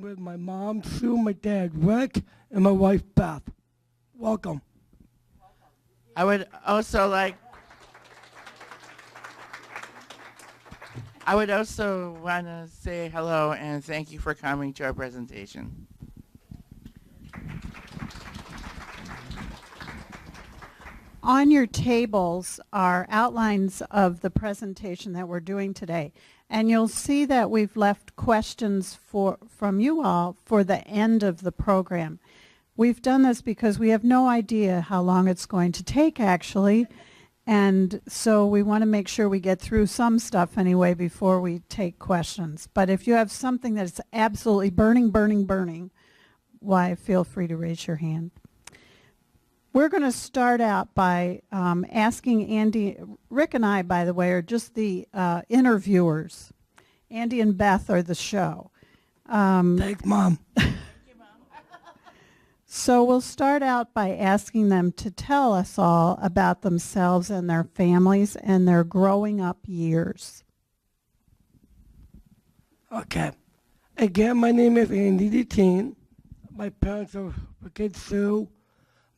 with my mom, Sue, my dad, Rick, and my wife, Beth. Welcome. I would also want to say hello and thank you for coming to our presentation. On your tables are outlines of the presentation that we're doing today. And you'll see that we've left questions from you all for the end of the program. We've done this because we have no idea how long it's going to take, actually. And so we want to make sure we get through some stuff anyway before we take questions. But if you have something that's absolutely burning, burning, burning, why, feel free to raise your hand. We're going to start out by asking Andy. Rick and I, by the way, are just the interviewers. Andy and Beth are the show. Thanks, Mom. So we'll start out by asking them to tell us all about themselves and their families and their growing up years. Okay. Again, my name is Andy Detienne. My parents are Rick and Sue.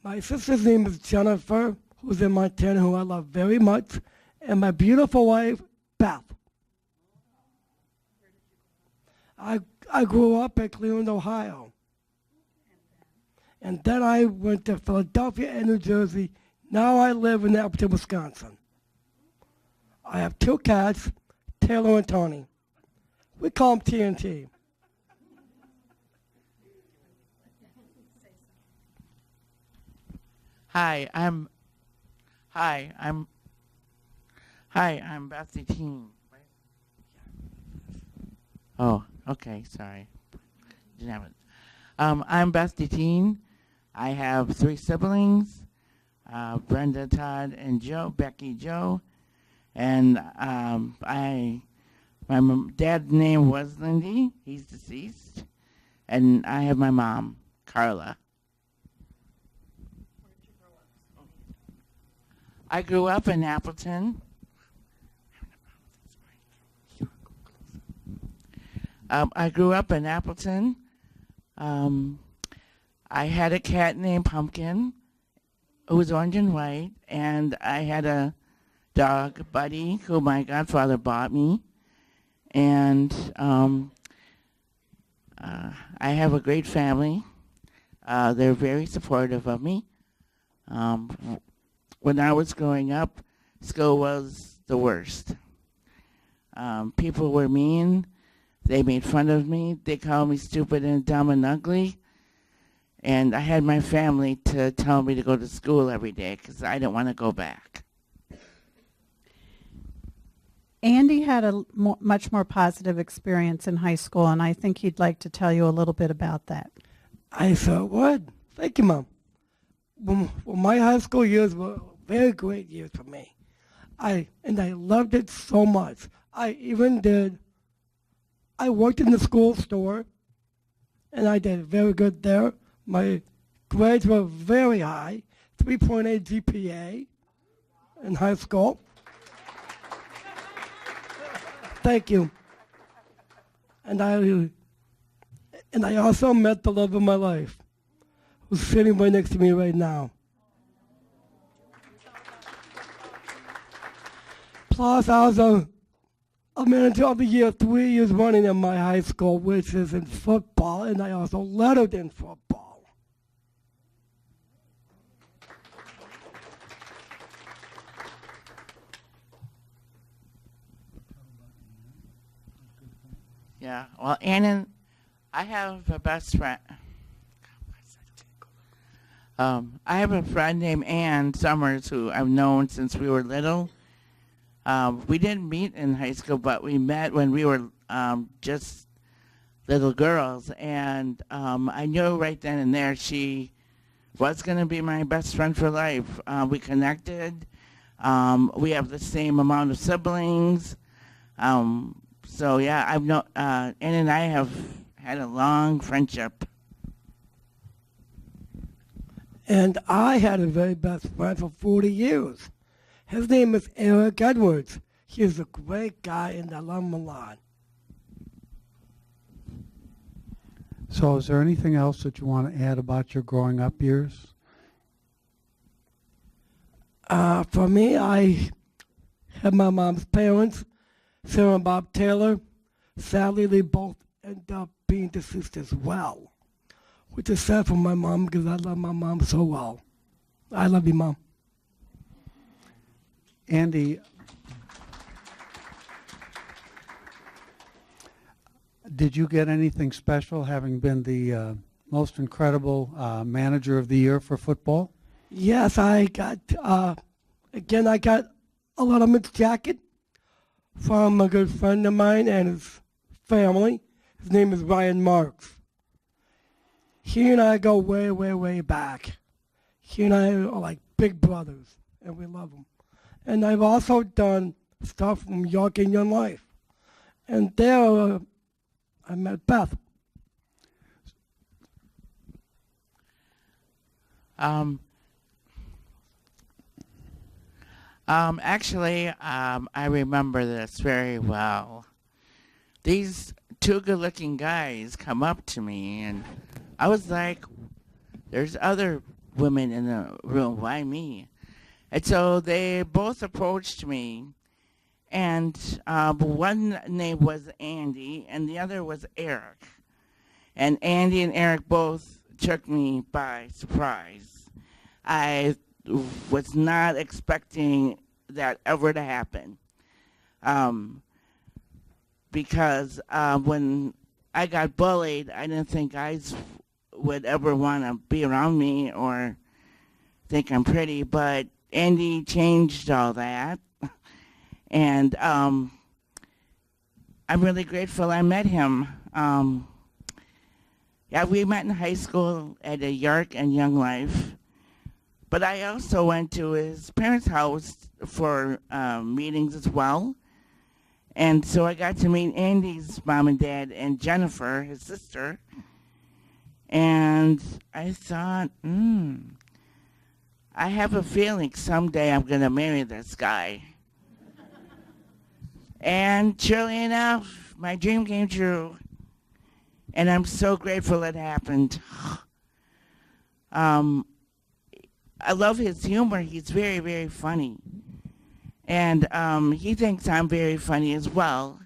My sister's name is Jennifer, who's in Montana, who I love very much, and my beautiful wife, Beth. I grew up in Cleveland, Ohio. And then I went to Philadelphia and New Jersey. Now I live in Appleton, Wisconsin. I have 2 cats, Taylor and Tony. We call them TNT. Hi, I'm Beth Detienne. Oh, okay, sorry. Didn't have it. I'm Beth Detienne. I have 3 siblings, Brenda, Todd, and Joe, Becky, Joe. And my dad's name was Lindy. He's deceased. And I have my mom, Carla. I grew up in Appleton. I grew up in Appleton. I had a cat named Pumpkin, who was orange and white, and I had a dog, Buddy, who my godfather bought me. And I have a great family. They're very supportive of me. When I was growing up, school was the worst. People were mean. They made fun of me. They called me stupid and dumb and ugly. And I had my family to tell me to go to school every day because I didn't want to go back. Andy had a much more positive experience in high school, and I think he'd like to tell you a little bit about that. I thought, what? Thank you, Mom. Well, my high school years were very great years for me. I loved it so much. I worked in the school store, and I did very good there. My grades were very high, 3.8 GPA in high school. Thank you. And I also met the love of my life, who's sitting right next to me right now. Plus, I was a manager of the year 3 years running in my high school, which is in football, and I also lettered in football. Yeah, well, Ann, I have a best friend. I have a friend named Ann Summers who I've known since we were little. We didn't meet in high school, but we met when we were just little girls. And I knew right then and there she was going to be my best friend for life. We connected. We have the same amount of siblings. So yeah, Ann and I have had a long friendship. And I had a very best friend for 40 years. His name is Eric Edwards. He is a great guy, and I love him a lot. So is there anything else that you want to add about your growing up years? For me, I had my mom's parents, Sarah and Bob Taylor. Sadly, they both ended up being deceased as well, which is sad for my mom because I love my mom so well. I love you, Mom. Andy, did you get anything special having been the most incredible manager of the year for football? Yes, I got, I got a Letterman's jacket from a good friend of mine and his family. His name is Ryan Marks. He and I go way, way, way back. He and I are like big brothers, and we love him. And I've also done stuff from York and Young Life. And there, I met Beth. Actually, I remember this very well. These two good-looking guys come up to me, and I was like, there's other women in the room, why me? And so they both approached me, and one name was Andy, and the other was Eric. And Andy and Eric both took me by surprise. I was not expecting that ever to happen. Because when I got bullied, I didn't think guys would ever want to be around me or think I'm pretty, but Andy changed all that. And I'm really grateful I met him. Yeah, we met in high school at a York and Young Life. But I also went to his parents' house for meetings as well. And so I got to meet Andy's mom and dad and Jennifer, his sister. And I thought, I have a feeling someday I'm going to marry this guy. And surely enough, my dream came true. And I'm so grateful it happened. I love his humor. He's very, very funny. And he thinks I'm very funny as well.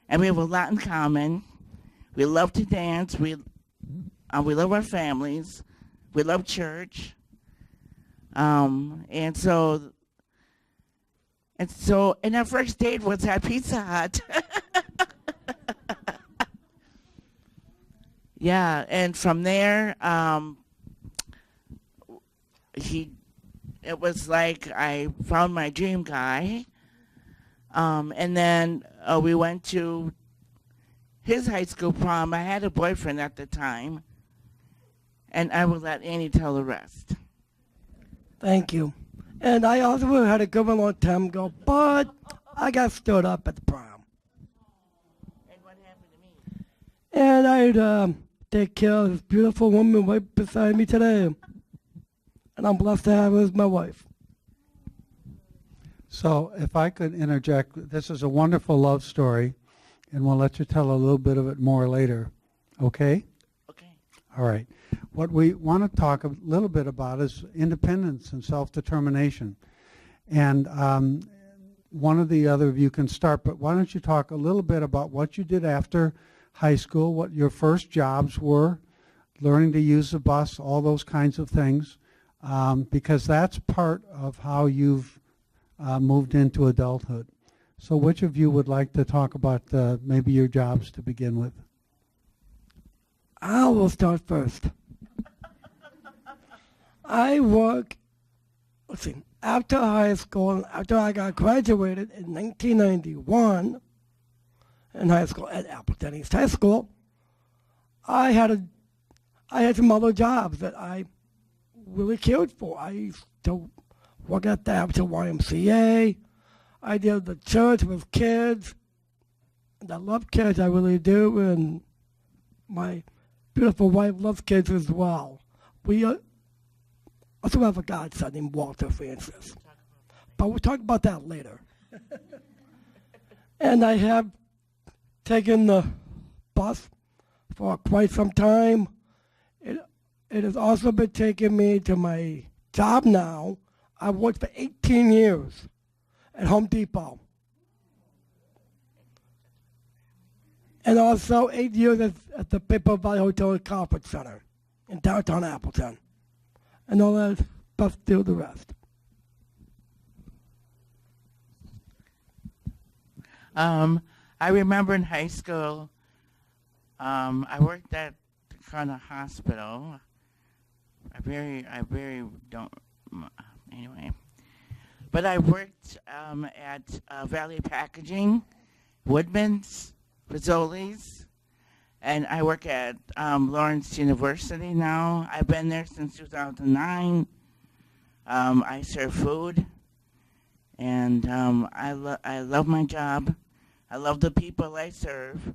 And we have a lot in common. We love to dance. We love our families. We love church. And so our first date was at Pizza Hut. Yeah, and from there, it was like I found my dream guy. And then we went to his high school prom. I had a boyfriend at the time. And I will let Annie tell the rest. Thank you. And I also had a good one a long time ago, but I got stood up at the prom. And what happened to me? And I'd take care of this beautiful woman right beside me today. And I'm blessed to have her as my wife. So if I could interject, this is a wonderful love story, and we'll let you tell a little bit of it more later. Okay? Okay. All right. What we want to talk a little bit about is independence and self-determination. And one of the other of you can start, but why don't you talk a little bit about what you did after high school, what your first jobs were, learning to use the bus, all those kinds of things, because that's part of how you've moved into adulthood. So which of you would like to talk about maybe your jobs to begin with? I will start first. I work, after high school, after I got graduated in 1991 in high school at Appleton East High School, I had some other jobs that I really cared for. I used to work at the Appleton YMCA. I did the church with kids. And I love kids, I really do, and my beautiful wife loves kids as well. We also have a godson named Walter Francis. But we'll talk about that later. And I have taken the bus for quite some time. It has also been taking me to my job now. I've worked for 18 years at Home Depot. And also 8 years at the Paper Valley Hotel and Conference Center in downtown Appleton. And all that stuff, do the rest. I remember in high school, I worked at the Corona Hospital. I very don't, anyway. But I worked at Valley Packaging, Woodman's, Fazoli's, and I work at Lawrence University now. I've been there since 2009. I serve food, and I love my job. I love the people I serve.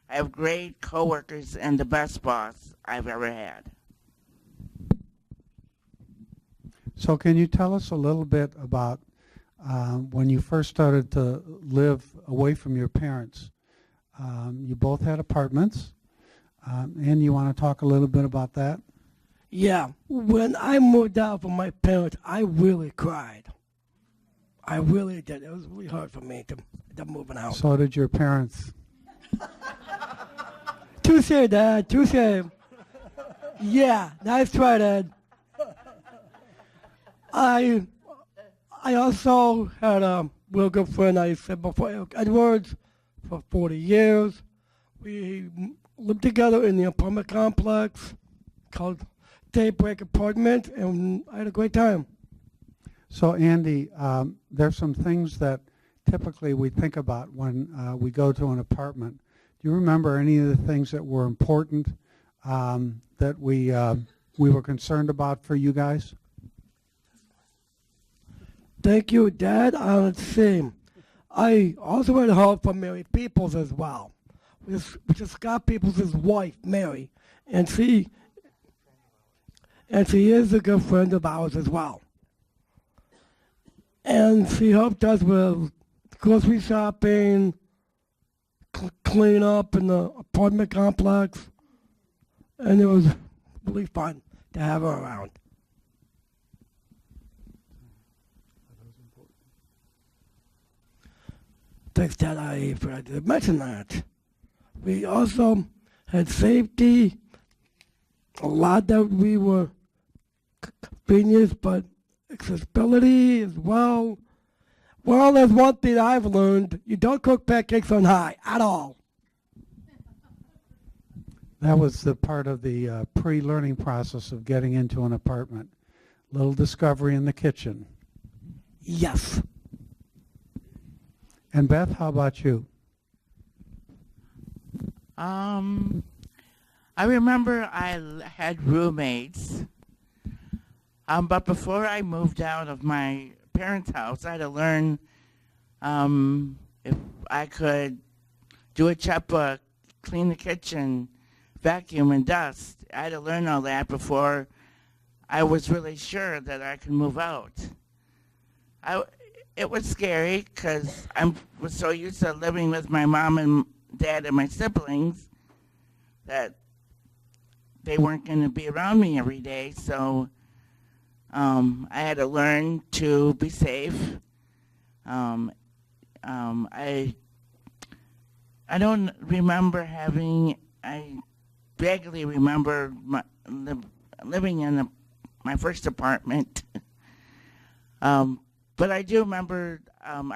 I have great coworkers and the best boss I've ever had. So can you tell us a little bit about when you first started to live away from your parents? You both had apartments. And you want to talk a little bit about that? Yeah, when I moved out from my parents, I really cried. I really did. It was really hard for me to moving out. So did your parents. Touche, Dad. Touche. Yeah, nice try, Dad. I also had a real good friend, I said before, Eric Edwards, for 40 years. We lived together in the apartment complex called Daybreak Apartment, and I had a great time. So Andy, there's some things that typically we think about when we go to an apartment. Do you remember any of the things that were important that we were concerned about for you guys? Thank you, Dad. Let's see. I also had help from Mary Peoples as well, which is Scott Peoples' wife, Mary, and she is a good friend of ours as well. And she helped us with grocery shopping, clean up in the apartment complex, and it was really fun to have her around. Thanks, Dad. I forgot to mention that. We also had safety, a lot that we were convenience, but accessibility as well. Well, there's one thing I've learned. You don't cook pancakes on high at all. That was the part of the pre-learning process of getting into an apartment. Little discovery in the kitchen. Yes. And Beth, how about you? I remember I had roommates, but before I moved out of my parents' house, I had to learn if I could do a checkbook, clean the kitchen, vacuum, and dust. I had to learn all that before I was really sure that I could move out. It was scary because I was so used to living with my mom and dad and my siblings that they weren't going to be around me every day. So I had to learn to be safe. I don't remember I vaguely remember living in my first apartment. But I do remember when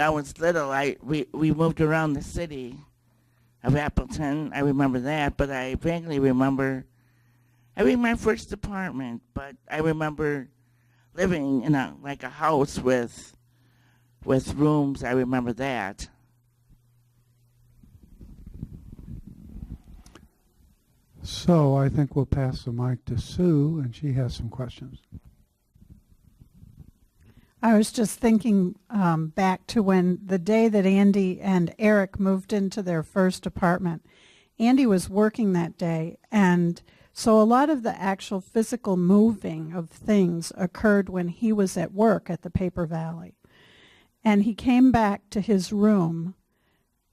I was little, we moved around the city of Appleton. I remember that, but I vaguely remember having my first apartment. But I remember living in a house with rooms. I remember that. So I think we'll pass the mic to Sue, and she has some questions. I was just thinking back to when the day that Andy and Eric moved into their first apartment. Andy was working that day, and so a lot of the actual physical moving of things occurred when he was at work at the Paper Valley. And he came back to his room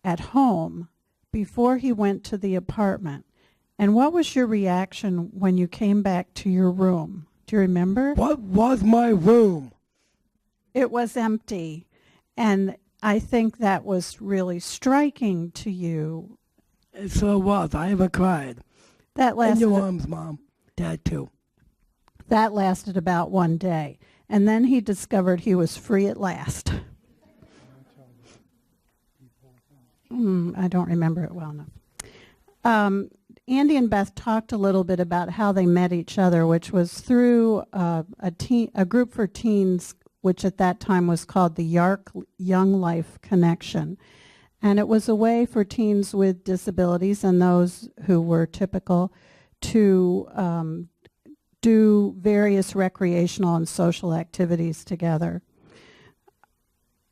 at home before he went to the apartment. And what was your reaction when you came back to your room? Do you remember? What was my room? It was empty. And I think that was really striking to you. It sure was. I ever cried. That In lasted, your arms, Mom. Dad, too. that lasted about one day. And then he discovered he was free at last. I don't remember it well enough. Andy and Beth talked a little bit about how they met each other, which was through a group for teens, which at that time was called the Yark Young Life Connection. And it was a way for teens with disabilities and those who were typical to do various recreational and social activities together.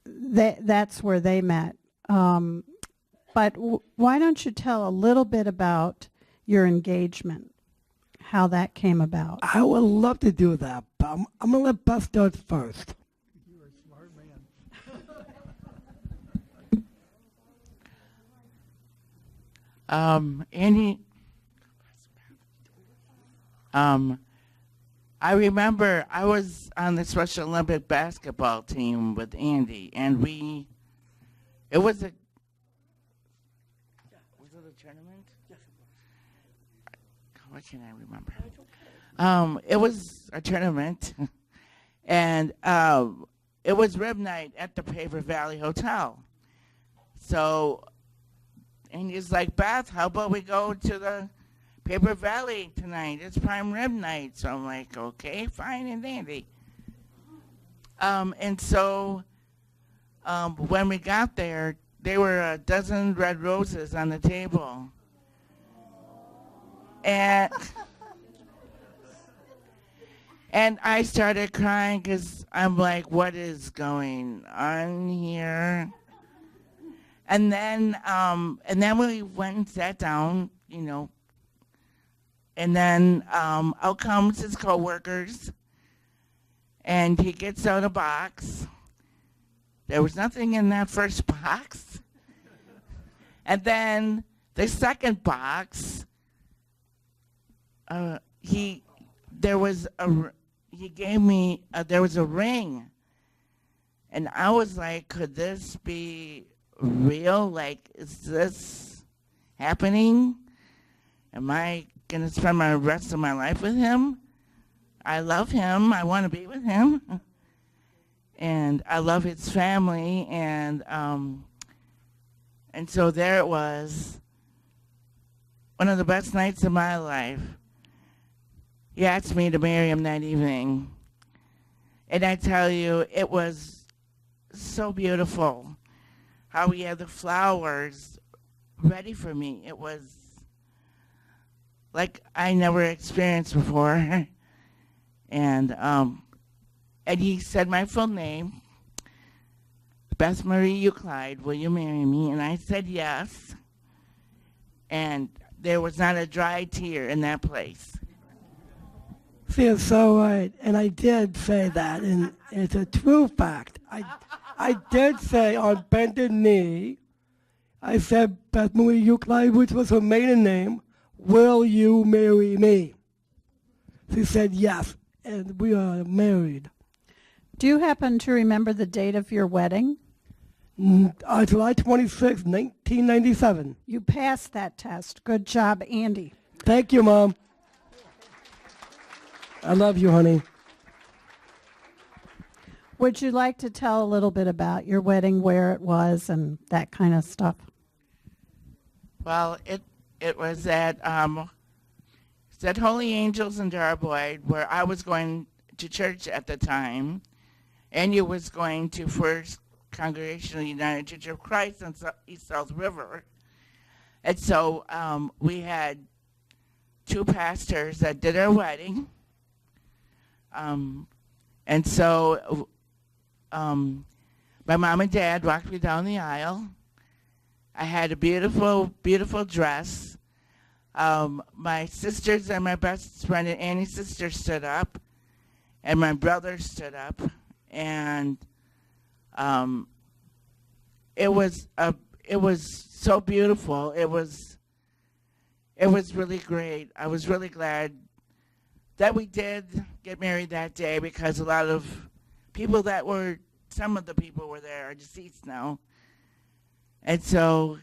That's where they met. But why don't you tell a little bit about your engagement, how that came about? I would love to do that, but I'm going to let Beth start first. You're a smart man. Andy, I remember I was on the Special Olympic basketball team with Andy, and it was a tournament? Yes, it was. What can I remember? It was a tournament, and it was rib night at the Paper Valley Hotel. So, and he's like, Beth, how about we go to the Paper Valley tonight? It's prime rib night. So I'm like, okay, fine and dandy. And so when we got there, there were a dozen red roses on the table. And I started crying because I'm like, what is going on here? And then we went and sat down, you know. And then out comes his coworkers, and he gets out a box. There was nothing in that first box. And then the second box, there was a ring. And I was like, could this be real? Like, is this happening? Am I going to spend the rest of my life with him? I love him. I want to be with him. And I love his family, and so there it was, one of the best nights of my life. He asked me to marry him that evening, and I tell you, it was so beautiful how he had the flowers ready for me. It was like I never experienced before, and he said my full name, Beth Marie Euclide, will you marry me? And I said yes. And there was not a dry tear in that place. See, it's so right. And I did say that, and it's a true fact. I did say on bended knee, I said, Beth Marie Euclide, which was her maiden name, will you marry me? She said yes, and we are married. Do you happen to remember the date of your wedding? July 26, 1997. You passed that test. Good job, Andy. Thank you, Mom. I love you, honey. Would you like to tell a little bit about your wedding, where it was, and that kind of stuff? Well, it was at Holy Angels in Darboy, where I was going to church at the time. Andy was going to First Congregational United Church of Christ on East South River. And so we had two pastors that did our wedding. And so my mom and dad walked me down the aisle. I had a beautiful, beautiful dress. My sisters and my best friend and Annie's sister stood up, and my brother stood up. And it was it was so beautiful. It was really great. I was really glad that we did get married that day because a lot of people some of the people were there are deceased now. And so,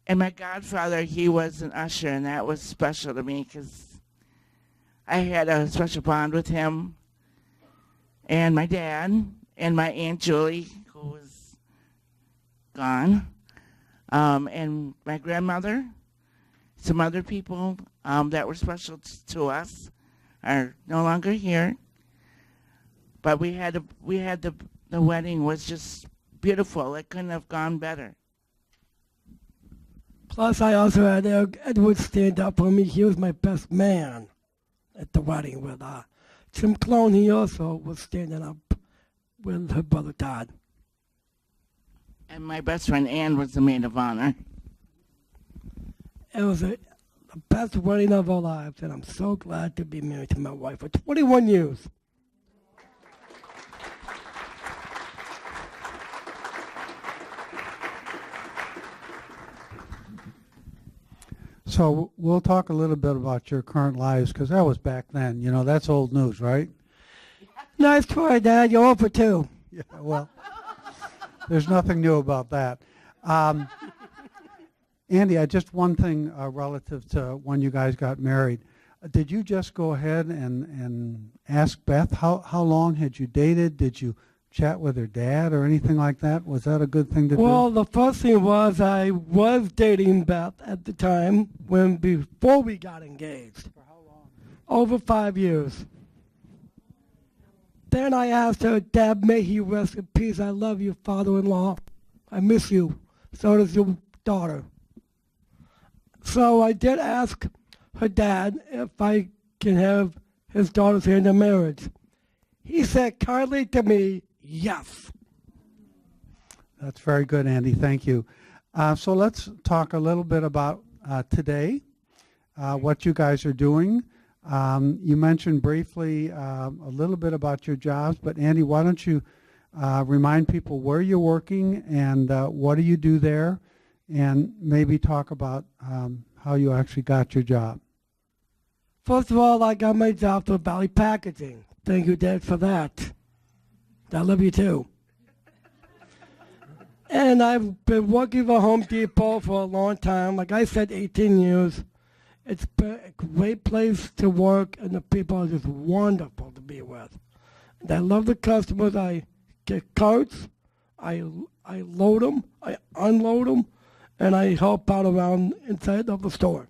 and my godfather, he was an usher, and that was special to me because I had a special bond with him and my dad and my Aunt Julie, who was gone, and my grandmother. Some other people that were special to us are no longer here. But the wedding was just beautiful. It couldn't have gone better. Plus, I also had Edward stand up for me. He was my best man at the wedding with Jim Clone. He also was standing up with her brother Todd. And my best friend Ann was the maid of honor. It was the best wedding of our lives, and I'm so glad to be married to my wife for 21 years. So we'll talk a little bit about your current lives, because that was back then. You know, that's old news, right? Nice try, Dad. You're over 2. Yeah, well, there's nothing new about that. Andy, just one thing relative to when you guys got married. Did you just go ahead and ask Beth how long had you dated? Did you chat with her dad or anything like that? Was that a good thing to do? Well, the first thing was I was dating Beth at the time before we got engaged. For how long? Over 5 years. Then I asked her, Dad, may he rest in peace. I love you, father-in-law. I miss you. So does your daughter. So I did ask her dad if I can have his daughter's hand in marriage. He said kindly to me, yes. That's very good, Andy. Thank you. So let's talk a little bit about today, what you guys are doing. You mentioned briefly a little bit about your jobs, but Andy, why don't you remind people where you're working and what do you do there, and maybe talk about how you actually got your job. First of all, I got my job through Valley Packaging. Thank you, Dad, for that. I love you, too. And I've been working for Home Depot for a long time. Like I said, 18 years. It's been a great place to work, and the people are just wonderful to be with. And I love the customers. I get carts. I load them. I unload them. And I help out around inside of the store.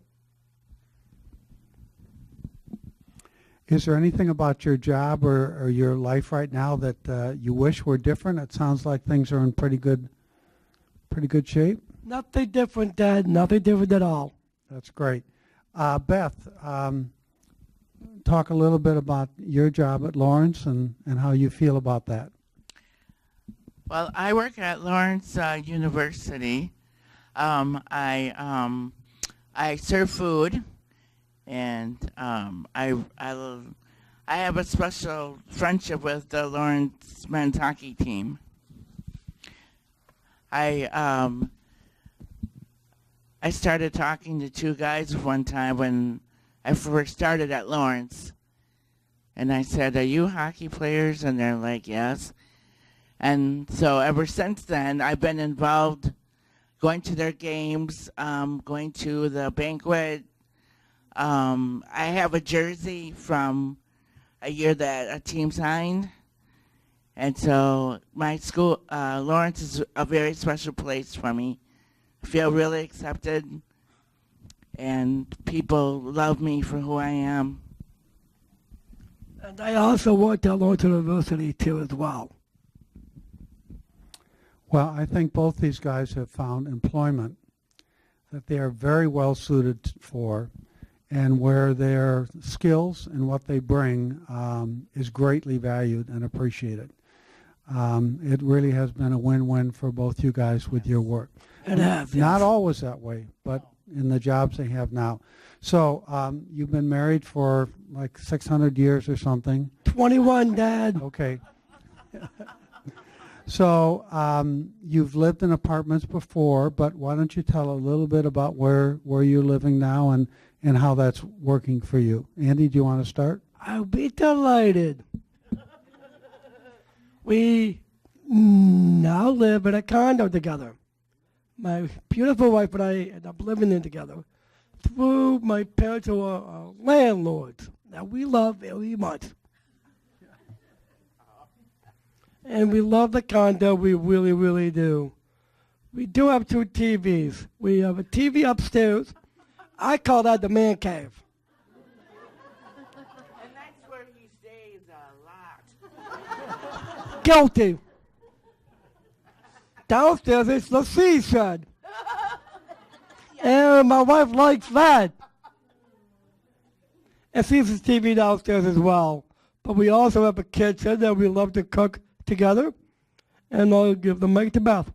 Is there anything about your job or your life right now that you wish were different? It sounds like things are in pretty good shape. Nothing different, Dad. Nothing different at all. That's great. Beth, talk a little bit about your job at Lawrence and how you feel about that. Well, I work at Lawrence University. I serve food, and I have a special friendship with the Lawrence men's hockey team. I started talking to 2 guys one time when I first started at Lawrence, and I said, "Are you hockey players?" And they're like, "Yes." And so ever since then, I've been involved going to their games, going to the banquet. I have a jersey from a year that a team signed. And so my school, Lawrence, is a very special place for me. I feel really accepted, and people love me for who I am. And I also worked at Lawrence University, too, as well. Well, I think both these guys have found employment that they are very well suited for, and where their skills and what they bring is greatly valued and appreciated. It really has been a win-win for both you guys with your work. It has, yes. Not always that way, but in the jobs they have now. So you've been married for like 600 years or something. 21, Dad. Okay. So you've lived in apartments before, but why don't you tell a little bit about where you're living now and how that's working for you? Andy, do you want to start? I'll be delighted. We now live in a condo together. My beautiful wife and I end up living in together through my parents who are landlords that we love very much. And we love the condo, we really, really do. We do have 2 TVs. We have a TV upstairs. I call that the man cave. And that's where he stays a lot. Guilty. Downstairs it's the seaside. And my wife likes that. And sees the TV downstairs as well. But we also have a kitchen that we love to cook together. And I'll give the mic to Beth.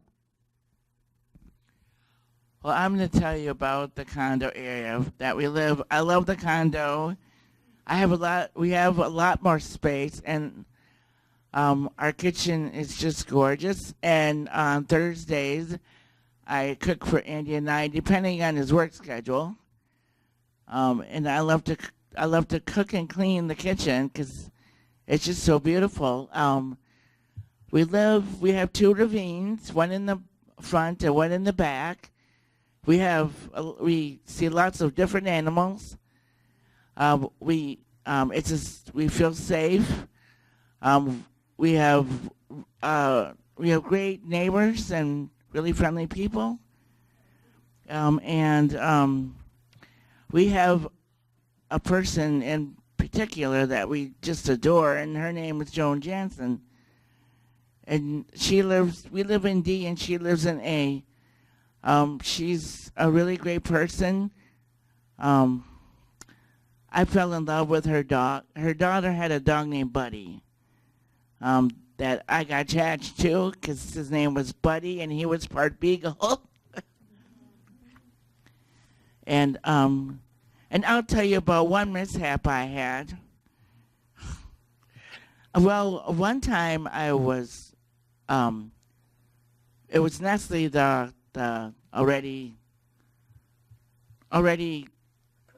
Well, I'm going to tell you about the condo area that we live. I love the condo. We have a lot more space, and our kitchen is just gorgeous. And on Thursdays, I cook for Andy and I, depending on his work schedule. And I love to cook and clean the kitchen because it's just so beautiful. We have 2 ravines, one in the front and one in the back. We see lots of different animals. We feel safe. We have great neighbors and really friendly people. And we have a person in particular that we just adore, and her name is Joan Jansen. And we live in D and she lives in A. She's a really great person. I fell in love with her dog. Her daughter had a dog named Buddy that I got attached to because his name was Buddy and he was part beagle. And I'll tell you about one mishap I had. Well, one time I was, it was Nestle, the already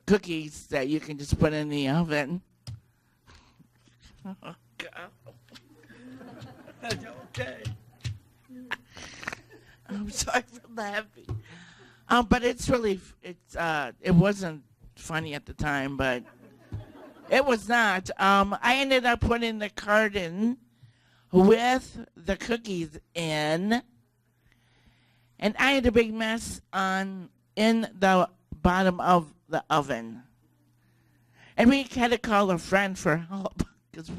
cookies that you can just put in the oven. Oh, God. That's okay. I'm sorry for laughing. But it wasn't funny at the time, but it was not. I ended up putting the carton with the cookies in, and I had a big mess in the bottom of the oven. And we had to call a friend for help because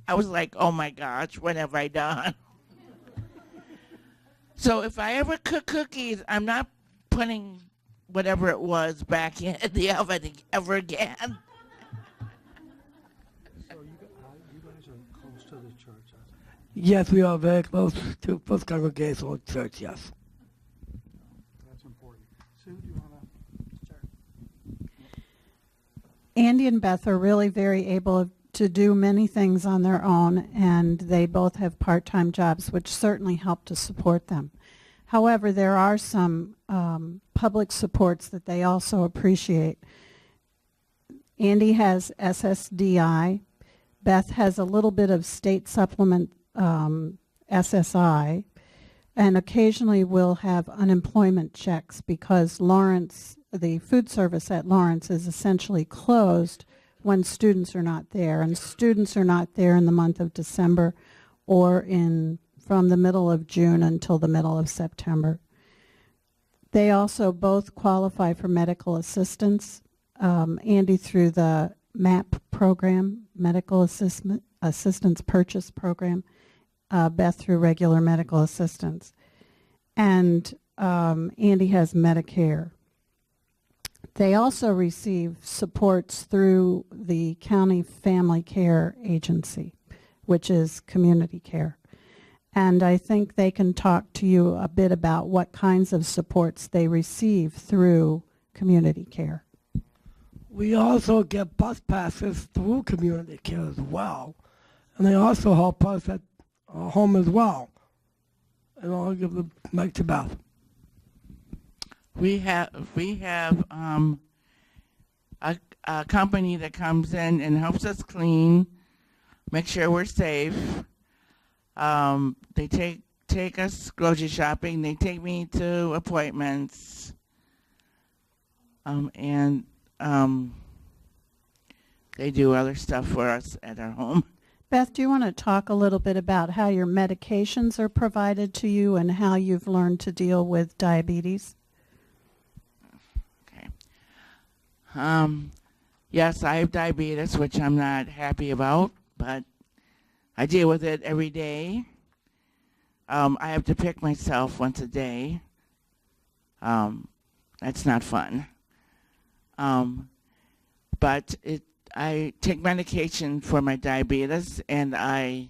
I was like, oh my gosh, what have I done? So if I ever cook cookies, I'm not putting whatever it was back in the oven ever again. So you guys are close to the church. Yes, we are very close to First Congregational Church, yes. That's important. Sue, do you want to start? Andy and Beth are really very able to do many things on their own, and they both have part-time jobs, which certainly help to support them. However, there are some public supports that they also appreciate. Andy has SSDI. Beth has a little bit of state supplement SSI, and occasionally we'll have unemployment checks because Lawrence, the food service at Lawrence, is essentially closed when students are not there, and students are not there in the month of December or from the middle of June until the middle of September. They also both qualify for medical assistance. Andy through the MAP program, Medical Assistance Purchase Program, Beth through regular medical assistance. And Andy has Medicare. They also receive supports through the County Family Care Agency, which is community care. And I think they can talk to you a bit about what kinds of supports they receive through community care. We also get bus passes through community care as well. And they also help us at home as well. And I'll give the mic to Beth. We have a company that comes in and helps us clean, make sure we're safe. They take us grocery shopping. They take me to appointments, and they do other stuff for us at our home. Beth, do you want to talk a little bit about how your medications are provided to you and how you've learned to deal with diabetes? Okay. Yes, I have diabetes, which I'm not happy about, but I deal with it every day. I have to pick myself once a day. That's not fun. But I take medication for my diabetes, and I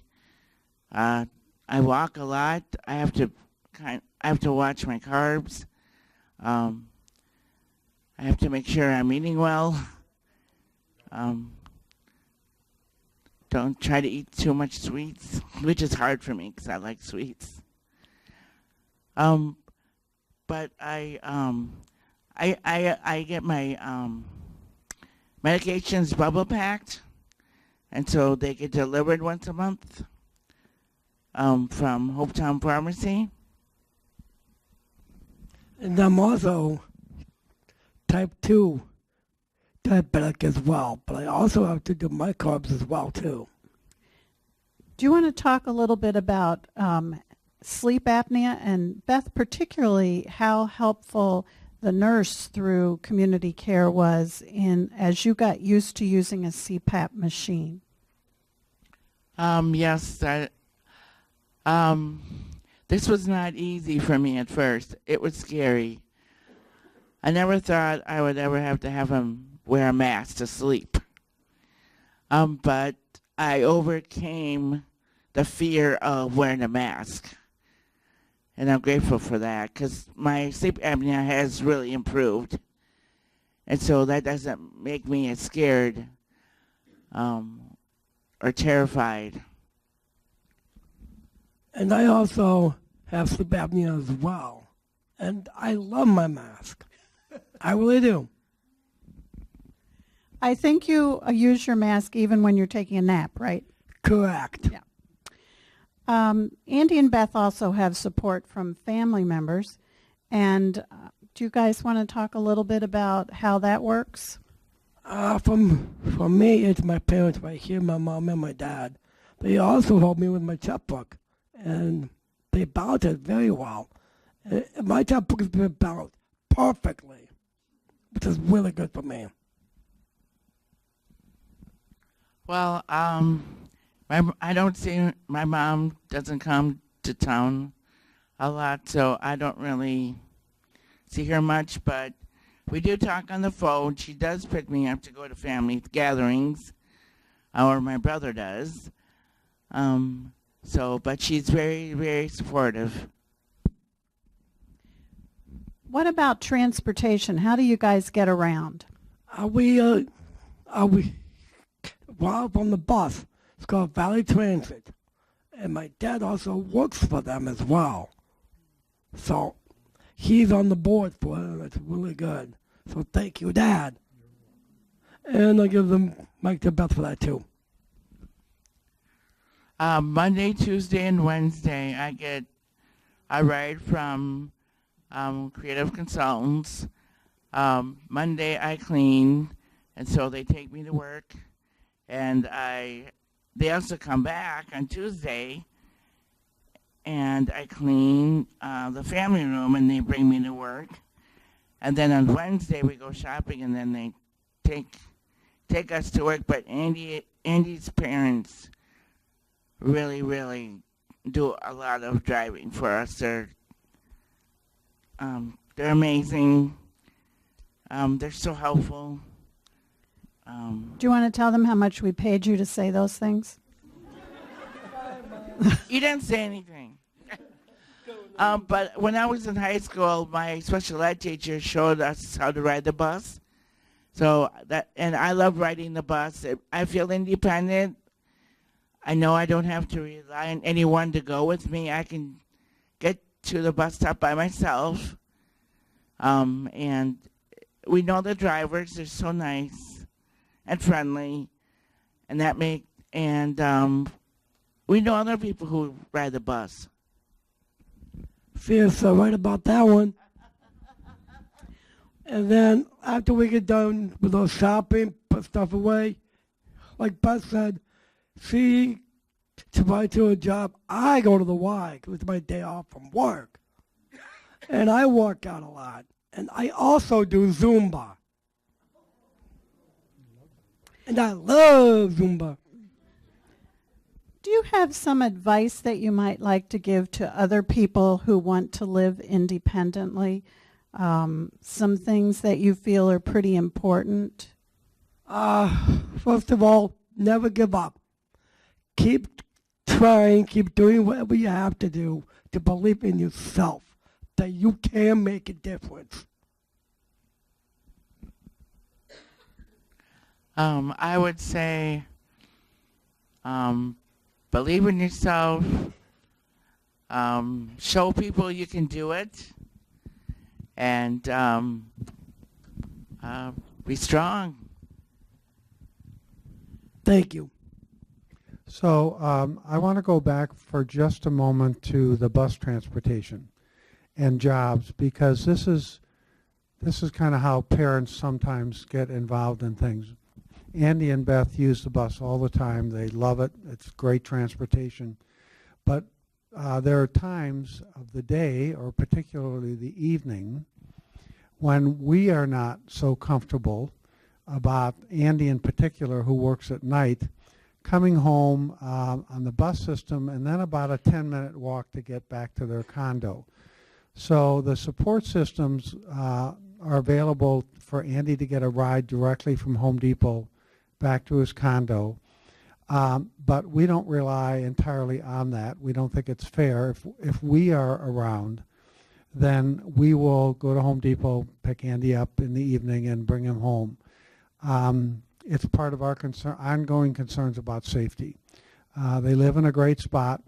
walk a lot. I have to watch my carbs. I have to make sure I'm eating well. Don't try to eat too much sweets, which is hard for me because I like sweets. But I get my medications bubble packed, and so they get delivered once a month from Hopetown Pharmacy. And I'm also type 2 diabetic as well, but I also have to do my carbs as well too. Do you want to talk a little bit about sleep apnea, and Beth, particularly how helpful the nurse through community care was in as you got used to using a CPAP machine? Yes, this was not easy for me at first. It was scary. I never thought I would ever have to have him wear a mask to sleep. But I overcame the fear of wearing a mask. And I'm grateful for that because my sleep apnea has really improved. And so that doesn't make me as scared or terrified. And I also have sleep apnea as well. And I love my mask. I really do. I think you use your mask even when you're taking a nap, right? Correct. Yeah. Andy and Beth also have support from family members. And do you guys want to talk a little bit about how that works? For me, it's my parents right here, my mom and my dad. They also help me with my checkbook, and they balance it very well. My checkbook has been balanced perfectly, which is really good for me. Well, I don't see, my mom doesn't come to town a lot, so I don't really see her much, but we do talk on the phone. She does pick me up to go to family gatherings, or my brother does. But she's very, very supportive. What about transportation? How do you guys get around? Well, from the bus. It's called Valley Transit. And my dad also works for them as well. So he's on the board for it, and it's really good. So thank you, Dad. And I'll give the mic to Beth for that, too. Monday, Tuesday, and Wednesday, I get a ride from Creative Consultants. Monday, I clean, and so they take me to work. And they also come back on Tuesday, and I clean the family room, and they bring me to work. And then on Wednesday, we go shopping, and then they take us to work. But Andy's parents really, really do a lot of driving for us. They're amazing. They're so helpful. Do you want to tell them how much we paid you to say those things? You didn't say anything. But when I was in high school, my special ed teacher showed us how to ride the bus. And I love riding the bus. I feel independent. I know I don't have to rely on anyone to go with me. I can get to the bus stop by myself. And we know the drivers, they're so nice and friendly. And we know other people who ride the bus. Feels so right about that one. And then after we get done with our shopping, put stuff away, like Beth said, she to buy to a job, I go to the Y because it's my day off from work. And I work out a lot. And I also do Zumba. And I love Zumba. Do you have some advice that you might like to give to other people who want to live independently? Some things that you feel are pretty important? First of all, never give up. Keep trying, keep doing whatever you have to do to believe in yourself, that you can make a difference. I would say believe in yourself, show people you can do it, and be strong. Thank you. So I want to go back for just a moment to the bus transportation and jobs, because this is kind of how parents sometimes get involved in things. Andy and Beth use the bus all the time. They love it. It's great transportation. But there are times of the day, or particularly the evening, when we are not so comfortable about, Andy in particular, who works at night, coming home on the bus system and then about a 10-minute walk to get back to their condo. So the support systems are available for Andy to get a ride directly from Home Depot back to his condo. But we don't rely entirely on that. We don't think it's fair. If we are around, then we will go to Home Depot, pick Andy up in the evening, and bring him home. It's part of our ongoing concerns about safety. They live in a great spot,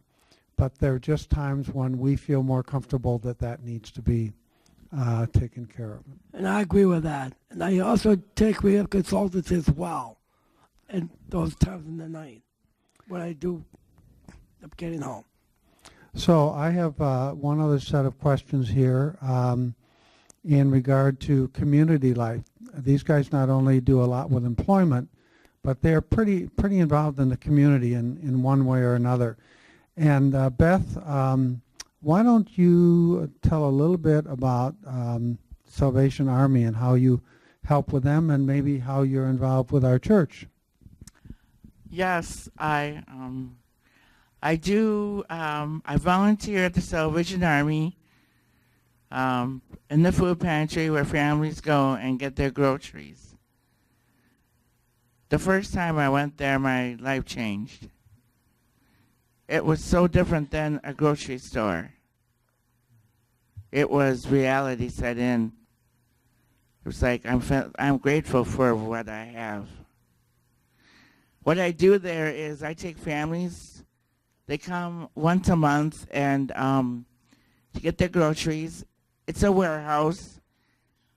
but there are just times when we feel more comfortable that needs to be taken care of. And I agree with that. And I also take rehab consultants as well, and those times in the night when I do end up getting home. So I have one other set of questions here in regard to community life. These guys not only do a lot with employment, but they're pretty involved in the community in one way or another. And Beth, why don't you tell a little bit about Salvation Army and how you help with them, and maybe how you're involved with our church? Yes, I do. I volunteer at the Salvation Army in the food pantry where families go and get their groceries. The first time I went there, my life changed. It was so different than a grocery store. It was reality set in. It was like I'm grateful for what I have. What I do there is I take families. They come once a month and to get their groceries. It's a warehouse.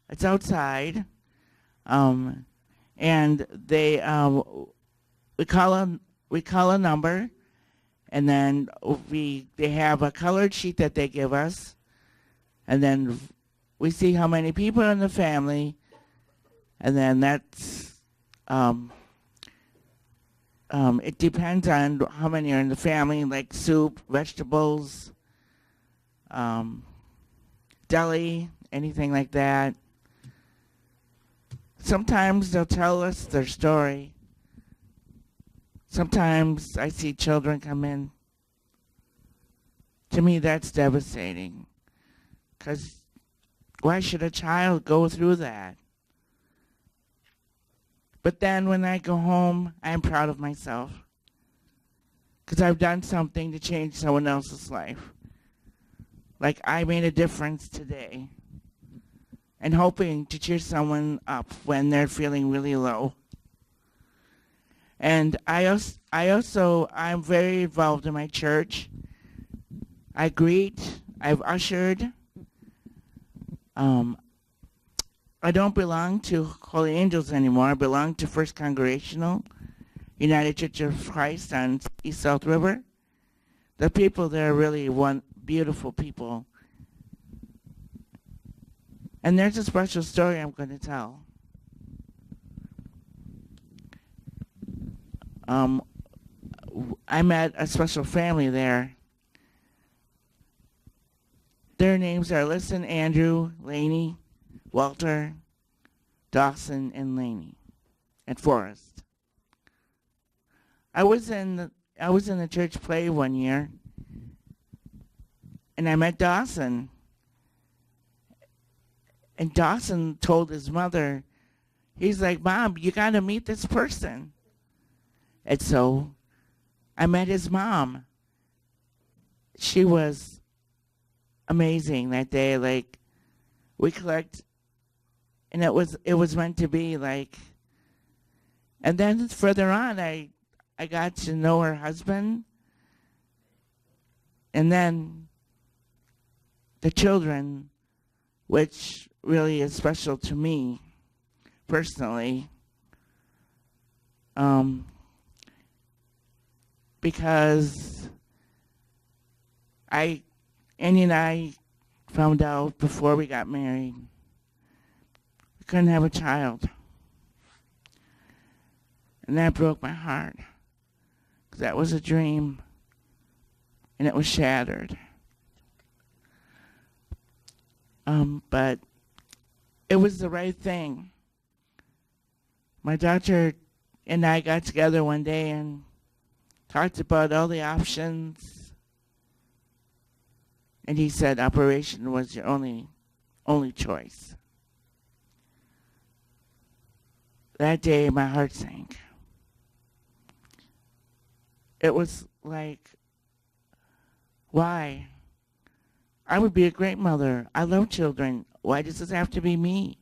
It's outside, and they we call a number, and then they have a colored sheet that they give us, and then we see how many people are in the family, and then that's it depends on how many are in the family, like soup, vegetables, deli, anything like that. Sometimes they'll tell us their story. Sometimes I see children come in. To me, that's devastating. Because why should a child go through that? But then when I go home, I'm proud of myself. Because I've done something to change someone else's life. Like I made a difference today. And hoping to cheer someone up when they're feeling really low. And I'm very involved in my church. I greet I've ushered. I don't belong to Holy Angels anymore. I belong to First Congregational United Church of Christ on East South River. The people there are really beautiful people. And there's a special story I'm going to tell. I met a special family there. Their names are Listen, Andrew, Laney, Walter, Dawson, and Laney, and Forrest. I was in the church play one year, and I met Dawson. And Dawson told his mother, he's like, Mom, you got to meet this person. And so I met his mom. She was amazing that day. Like, we clicked, and it was meant to be. Like, and then further on, I got to know her husband, and then the children, which really is special to me personally, because Andy and I found out before we got married we couldn't have a child, and that broke my heart, because that was a dream, and it was shattered. But it was the right thing. My doctor and I got together one day and talked about all the options, and he said operation was your only choice. That day, my heart sank. It was like, why? I would be a great mother. I love children. Why does this have to be me?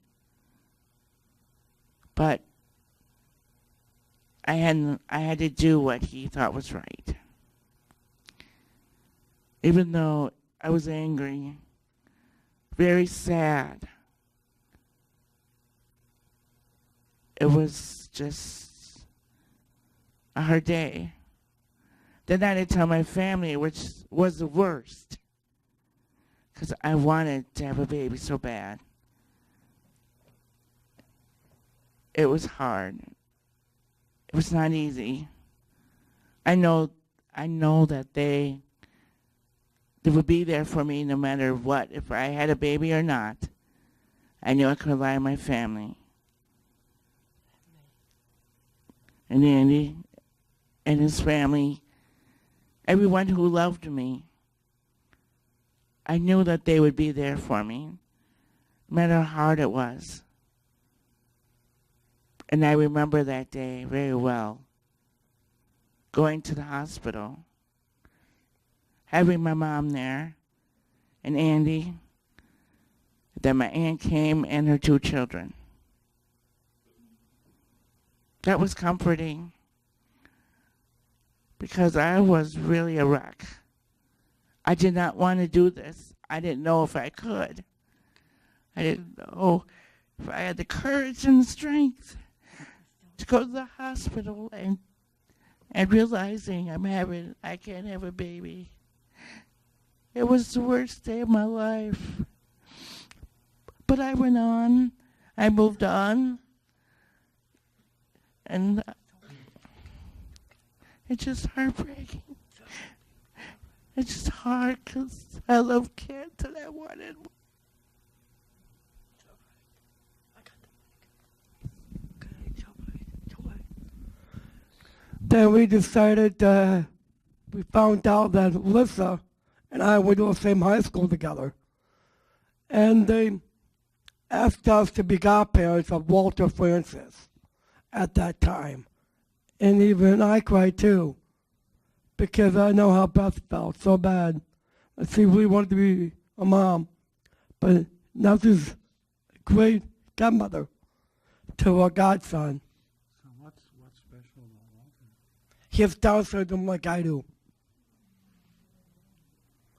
But I had to do what he thought was right. Even though I was angry, very sad. It was just a hard day. Then I had to tell my family, which was the worst, because I wanted to have a baby so bad. It was hard. It was not easy. I know that they would be there for me no matter what. If I had a baby or not, I knew I could rely on my family. And Andy and his family, everyone who loved me, I knew that they would be there for me, no matter how hard it was. And I remember that day very well, going to the hospital, having my mom there, and Andy. Then my aunt came and her 2 children. That was comforting, because I was really a wreck. I did not want to do this. I didn't know if I could. I didn't know if I had the courage and the strength to go to the hospital and realizing I can't have a baby. It was the worst day of my life. But I went on. I moved on. And it's just heartbreaking. It's just hard, because I love kids and I wanted. Then we decided, we found out that Lisa and I went to the same high school together. And they asked us to be godparents of Walter Francis at that time. And even I cried too, because I know how Beth felt so bad. She really wanted to be a mom, but now she's a great godmother to our godson. So what's special about Walter? He has Down syndrome like I do.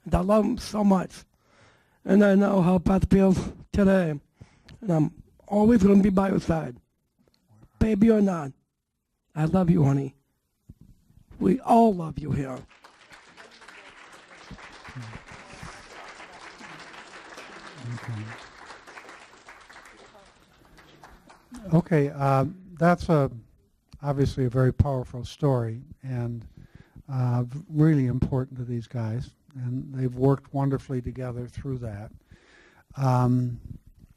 And I love him so much. and I know how Beth feels today. And I'm always going to be by your side. Baby or not, I love you, honey. We all love you here. Okay, that's obviously a very powerful story and really important to these guys, and they've worked wonderfully together through that.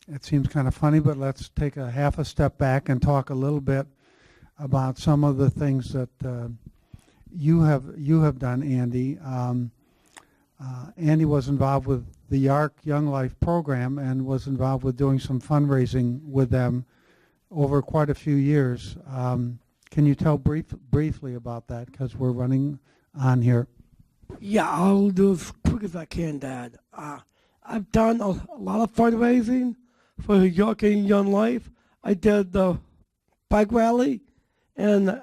It seems kind of funny, but let's take a half a step back and talk a little bit about some of the things that you have done, Andy. Andy was involved with the YARC Young Life program and was involved with doing some fundraising with them over quite a few years. Can you tell briefly about that, because we're running on here? Yeah, I'll do as quick as I can, Dad. I've done a lot of fundraising for York and Young Life. I did the bike rally, and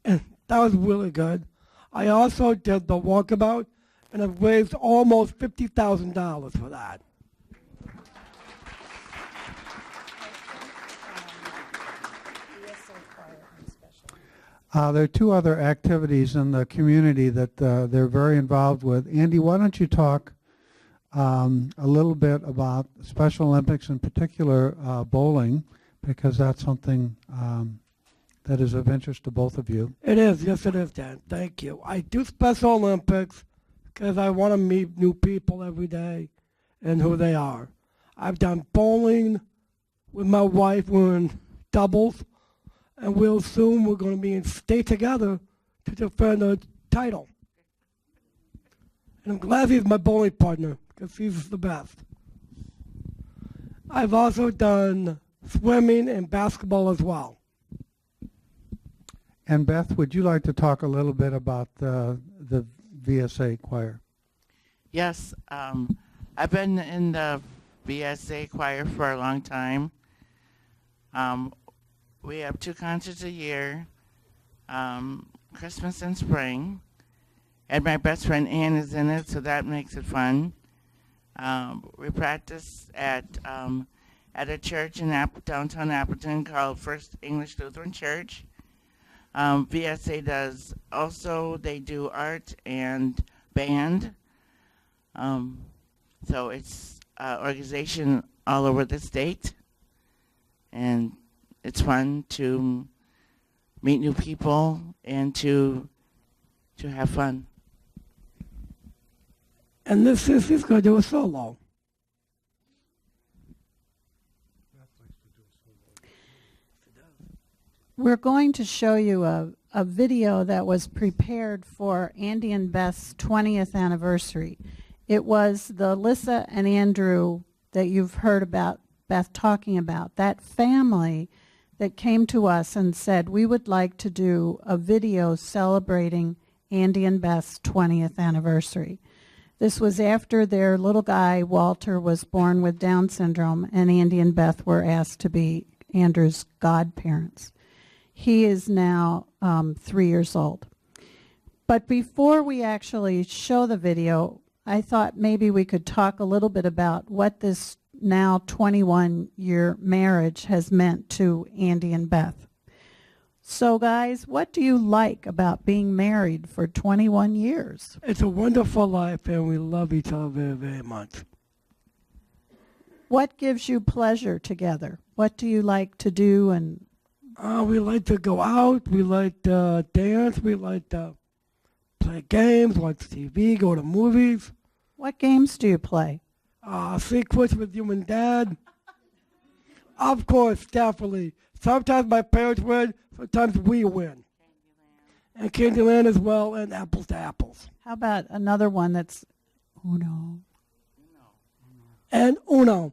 that was really good. I also did the walkabout, and I've raised almost $50,000 for that. There are two other activities in the community that they're very involved with. Andy, why don't you talk a little bit about Special Olympics, in particular bowling, because that's something that is of interest to both of you. It is, yes it is, Dad. Thank you. I do Special Olympics because I want to meet new people every day and who they are. I've done bowling with my wife. We're in doubles, and we're going to be in state together to defend a title. And I'm glad he's my bowling partner, because he's the best. I've also done swimming and basketball as well. And Beth, would you like to talk a little bit about the VSA Choir? Yes, I've been in the Vsa Choir for a long time. We have 2 concerts a year, Christmas and spring. And my best friend Ann is in it, so that makes it fun. We practice at a church in downtown Appleton called First English Lutheran Church. VSA does also, they do art and band. So it's an organization all over the state. And it's fun to meet new people and to have fun. And this is he's going to do a solo. We're going to show you a video that was prepared for Andy and Beth's 20th anniversary. It was the Lissa and Andrew that you've heard about Beth talking about, that family that came to us and said, we would like to do a video celebrating Andy and Beth's 20th anniversary. This was after their little guy, Walter, was born with Down syndrome, and Andy and Beth were asked to be Andrew's godparents. He is now 3 years old. But before we actually show the video, I thought maybe we could talk a little bit about what this now 21-year marriage has meant to Andy and Beth. So guys, what do you like about being married for 21 years? It's a wonderful life, and we love each other very, very much. What gives you pleasure together? What do you like to do? And we like to go out, we like to dance, we like to play games, watch TV, go to movies. what games do you play? Secrets with you and Dad. Of course, definitely. Sometimes my parents win, sometimes we win. And Candyland as well, and Apples to Apples. How about another one that's Uno? And Uno.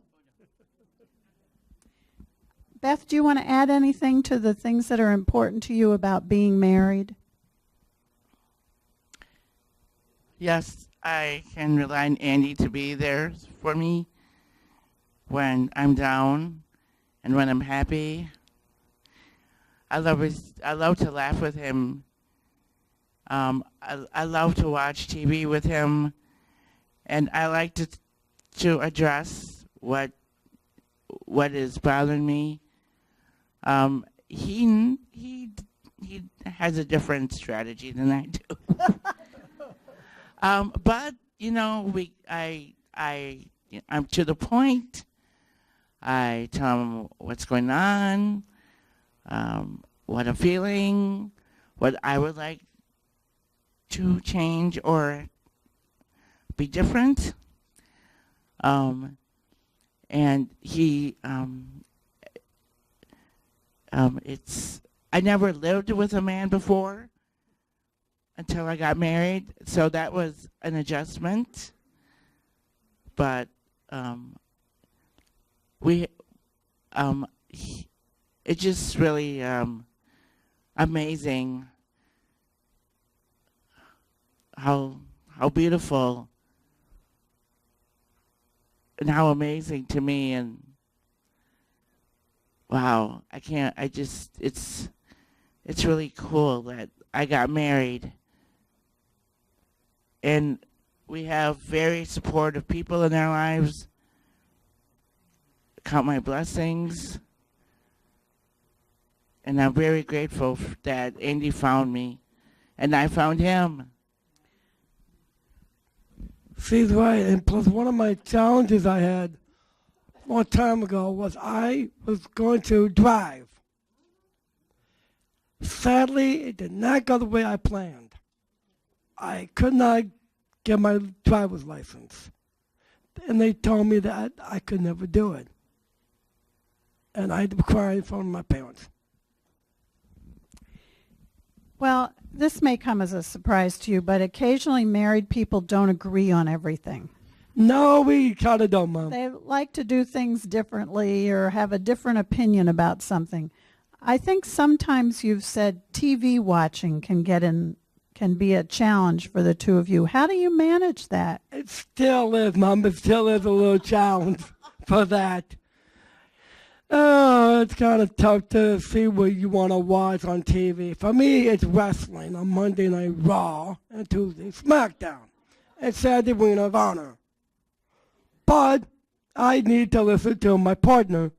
Beth, do you want to add anything to the things that are important to you about being married? Yes, I can rely on Andy to be there for me when I'm down and when I'm happy. I love to laugh with him. I love to watch TV with him, and I like to to address what is bothering me. He has a different strategy than I do. But you know, I'm to the point. I tell him what's going on, what I'm feeling, what I would like to change or be different. And he, I never lived with a man before until I got married, so that was an adjustment. But it's just really amazing how beautiful and how amazing to me, and wow, it's really cool that I got married, and we have very supportive people in our lives. Count my blessings, and I'm very grateful that Andy found me, and I found him. She's right, and plus one of my challenges I had a long time ago was I was going to drive. Sadly, it did not go the way I planned. I could not get my driver's license, and they told me that I could never do it. And I had to cry in front of my parents. Well, this may come as a surprise to you, but occasionally married people don't agree on everything. No, we kind of don't, Mom. They like to do things differently or have a different opinion about something. I think sometimes you've said TV watching can be a challenge for the two of you. How do you manage that? It still is, Mom. It still is a little challenge for that. Oh, it's kind of tough to see what you want to watch on TV. For me, it's wrestling on Monday Night Raw and Tuesday SmackDown and Saturday Ring of Honor. But I need to listen to my partner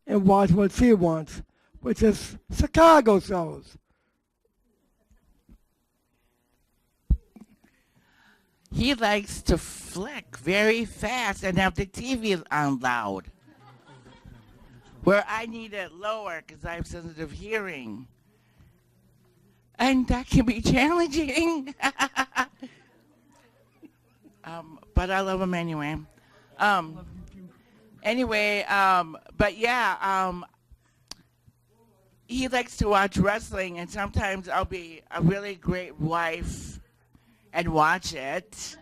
and watch what she wants, which is Chicago shows. He likes to flick very fast and have the TV on loud, where I need it lower because I have sensitive hearing. And that can be challenging. But I love him anyway. But yeah, he likes to watch wrestling, and sometimes I'll be a really great wife and watch it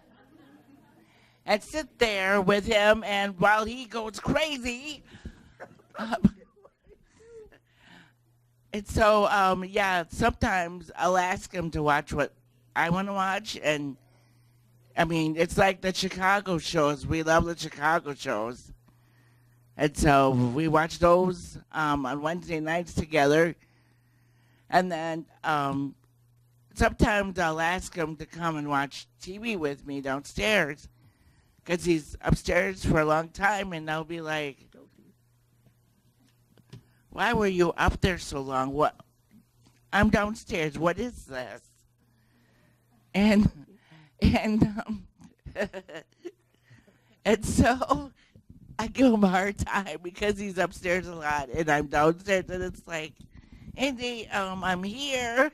and sit there with him, and while he goes crazy. And so, yeah, sometimes I'll ask him to watch what I want to watch, and I mean, it's like the Chicago shows. We love the Chicago shows. And so we watch those on Wednesday nights together. And then sometimes I'll ask him to come and watch TV with me downstairs because he's upstairs for a long time, and I'll be like, why were you up there so long? What? I'm downstairs. What is this? And and so I give him a hard time because he's upstairs a lot and I'm downstairs, and it's like, Andy, I'm here.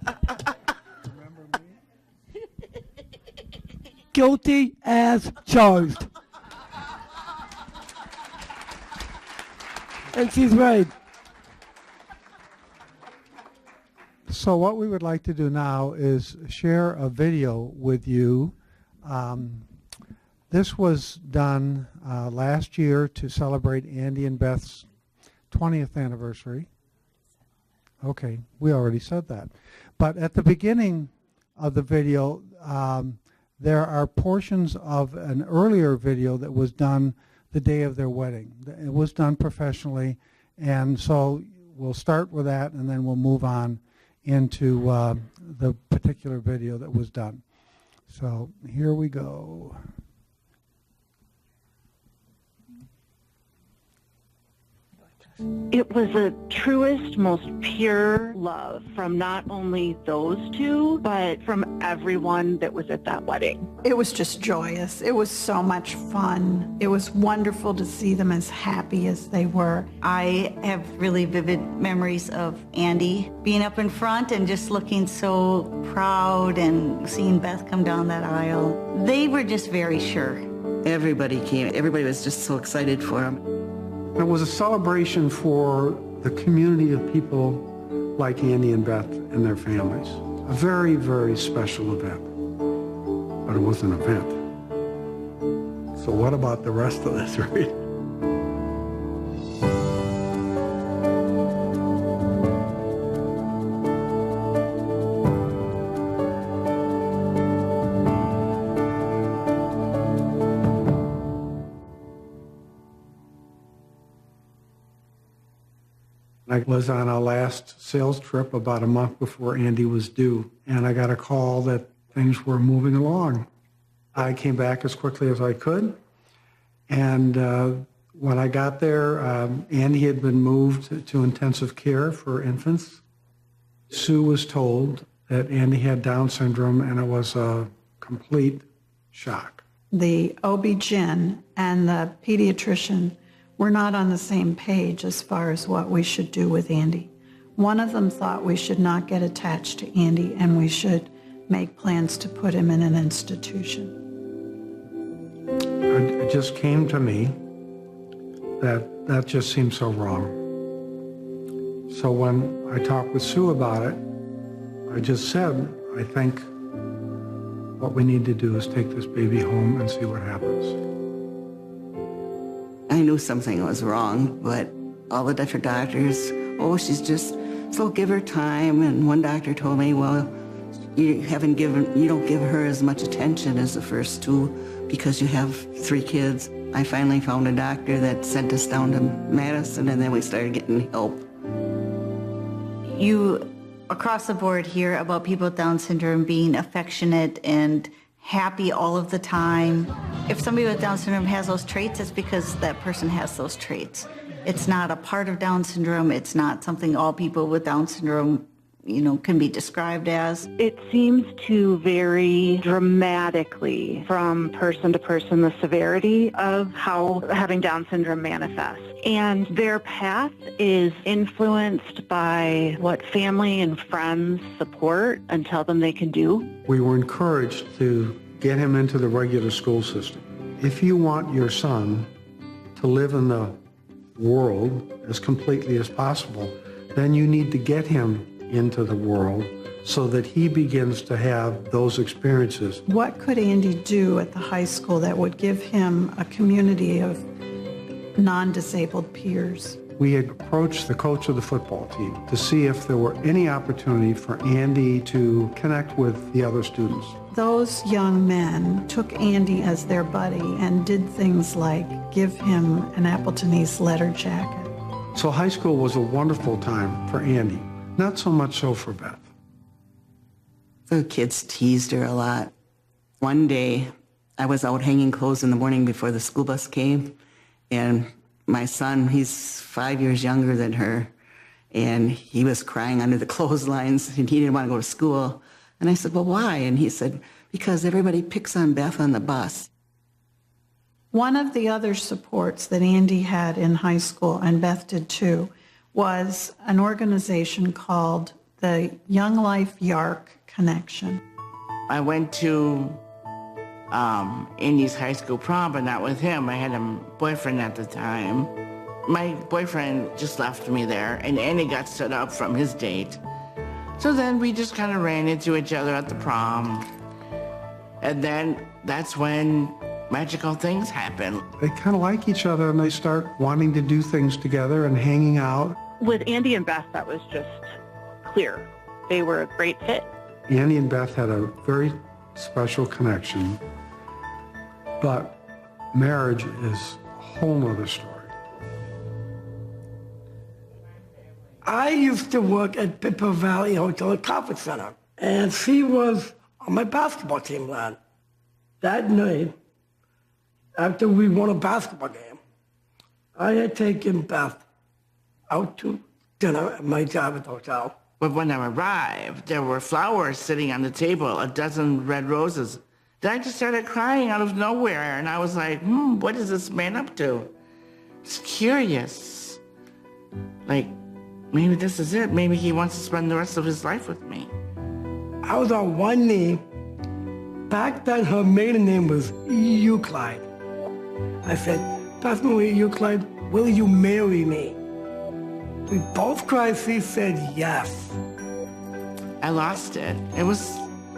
Remember me? Guilty as charged. And she's right. So what we would like to do now is share a video with you. This was done last year to celebrate Andy and Beth's 20th anniversary. Okay, we already said that. But at the beginning of the video, there are portions of an earlier video that was done the day of their wedding. It was done professionally, and so we'll start with that, and then we'll move on into the particular video that was done. So here we go. It was the truest, most pure love from not only those two, but from everyone that was at that wedding. It was just joyous. It was so much fun. It was wonderful to see them as happy as they were. I have really vivid memories of Andy being up in front and just looking so proud and seeing Beth come down that aisle. They were just very sure. Everybody came. Everybody was just so excited for him. It was a celebration for the community of people like Andy and Beth and their families. A very, very special event. But it was an event. So what about the rest of this, right? I was on a last sales trip about a month before Andy was due, and I got a call that things were moving along. I came back as quickly as I could, and when I got there, Andy had been moved to intensive care for infants. Sue was told that Andy had Down syndrome, and it was a complete shock. The OB-GYN and the pediatrician were not on the same page as far as what we should do with Andy. One of them thought we should not get attached to Andy and we should make plans to put him in an institution. It just came to me that just seemed so wrong. So when I talked with Sue about it, I just said, I think what we need to do is take this baby home and see what happens. I knew something was wrong, but all the different doctors, oh, she's just, so give her time. And one doctor told me, well, you don't give her as much attention as the first two because you have 3 kids. I finally found a doctor that sent us down to Madison, and then we started getting help. You, across the board, hear about people with Down syndrome being affectionate and happy all of the time. If somebody with Down syndrome has those traits, it's because that person has those traits. It's not a part of Down syndrome. It's not something all people with Down syndrome, can be described as. It seems to vary dramatically from person to person, the severity of how having Down syndrome manifests. And their path is influenced by what family and friends support and tell them they can do. We were encouraged to get him into the regular school system. If you want your son to live in the world as completely as possible, then you need to get him into the world so that he begins to have those experiences. What could Andy do at the high school that would give him a community of non-disabled peers? We had approached the coach of the football team to see if there were any opportunity for Andy to connect with the other students. Those young men took Andy as their buddy and did things like give him an Appletonese letter jacket. So high school was a wonderful time for Andy, not so much so for Beth. The kids teased her a lot. One day, I was out hanging clothes in the morning before the school bus came, and my son, he's 5 years younger than her, and he was crying under the clotheslines, and he didn't want to go to school. And I said, well, why? And he said, because everybody picks on Beth on the bus. One of the other supports that Andy had in high school, and Beth did too, was an organization called the Young Life YARC Connection. I went to Andy's high school prom, but not with him. I had a boyfriend at the time. My boyfriend just left me there, and Andy got stood up from his date. So then we just kind of ran into each other at the prom. And then that's when magical things happen. They kind of like each other, and they start wanting to do things together and hanging out. With Andy and Beth, that was just clear. They were a great fit. Andy and Beth had a very special connection, but marriage is a whole nother story. I used to work at Pippa Valley Hotel and Conference Center, and she was on my basketball team then. That night, after we won a basketball game, I had taken Beth out to dinner at my job at the hotel. But when I arrived, there were flowers sitting on the table, a dozen red roses. Then I just started crying out of nowhere, and I was like, what is this man up to? It's curious. Like, maybe this is it. Maybe he wants to spend the rest of his life with me. I was on one knee. Back then, her maiden name was Euclid. I said, Beth Marie Euclid, will you marry me? We both cried. She said yes. I lost it. It was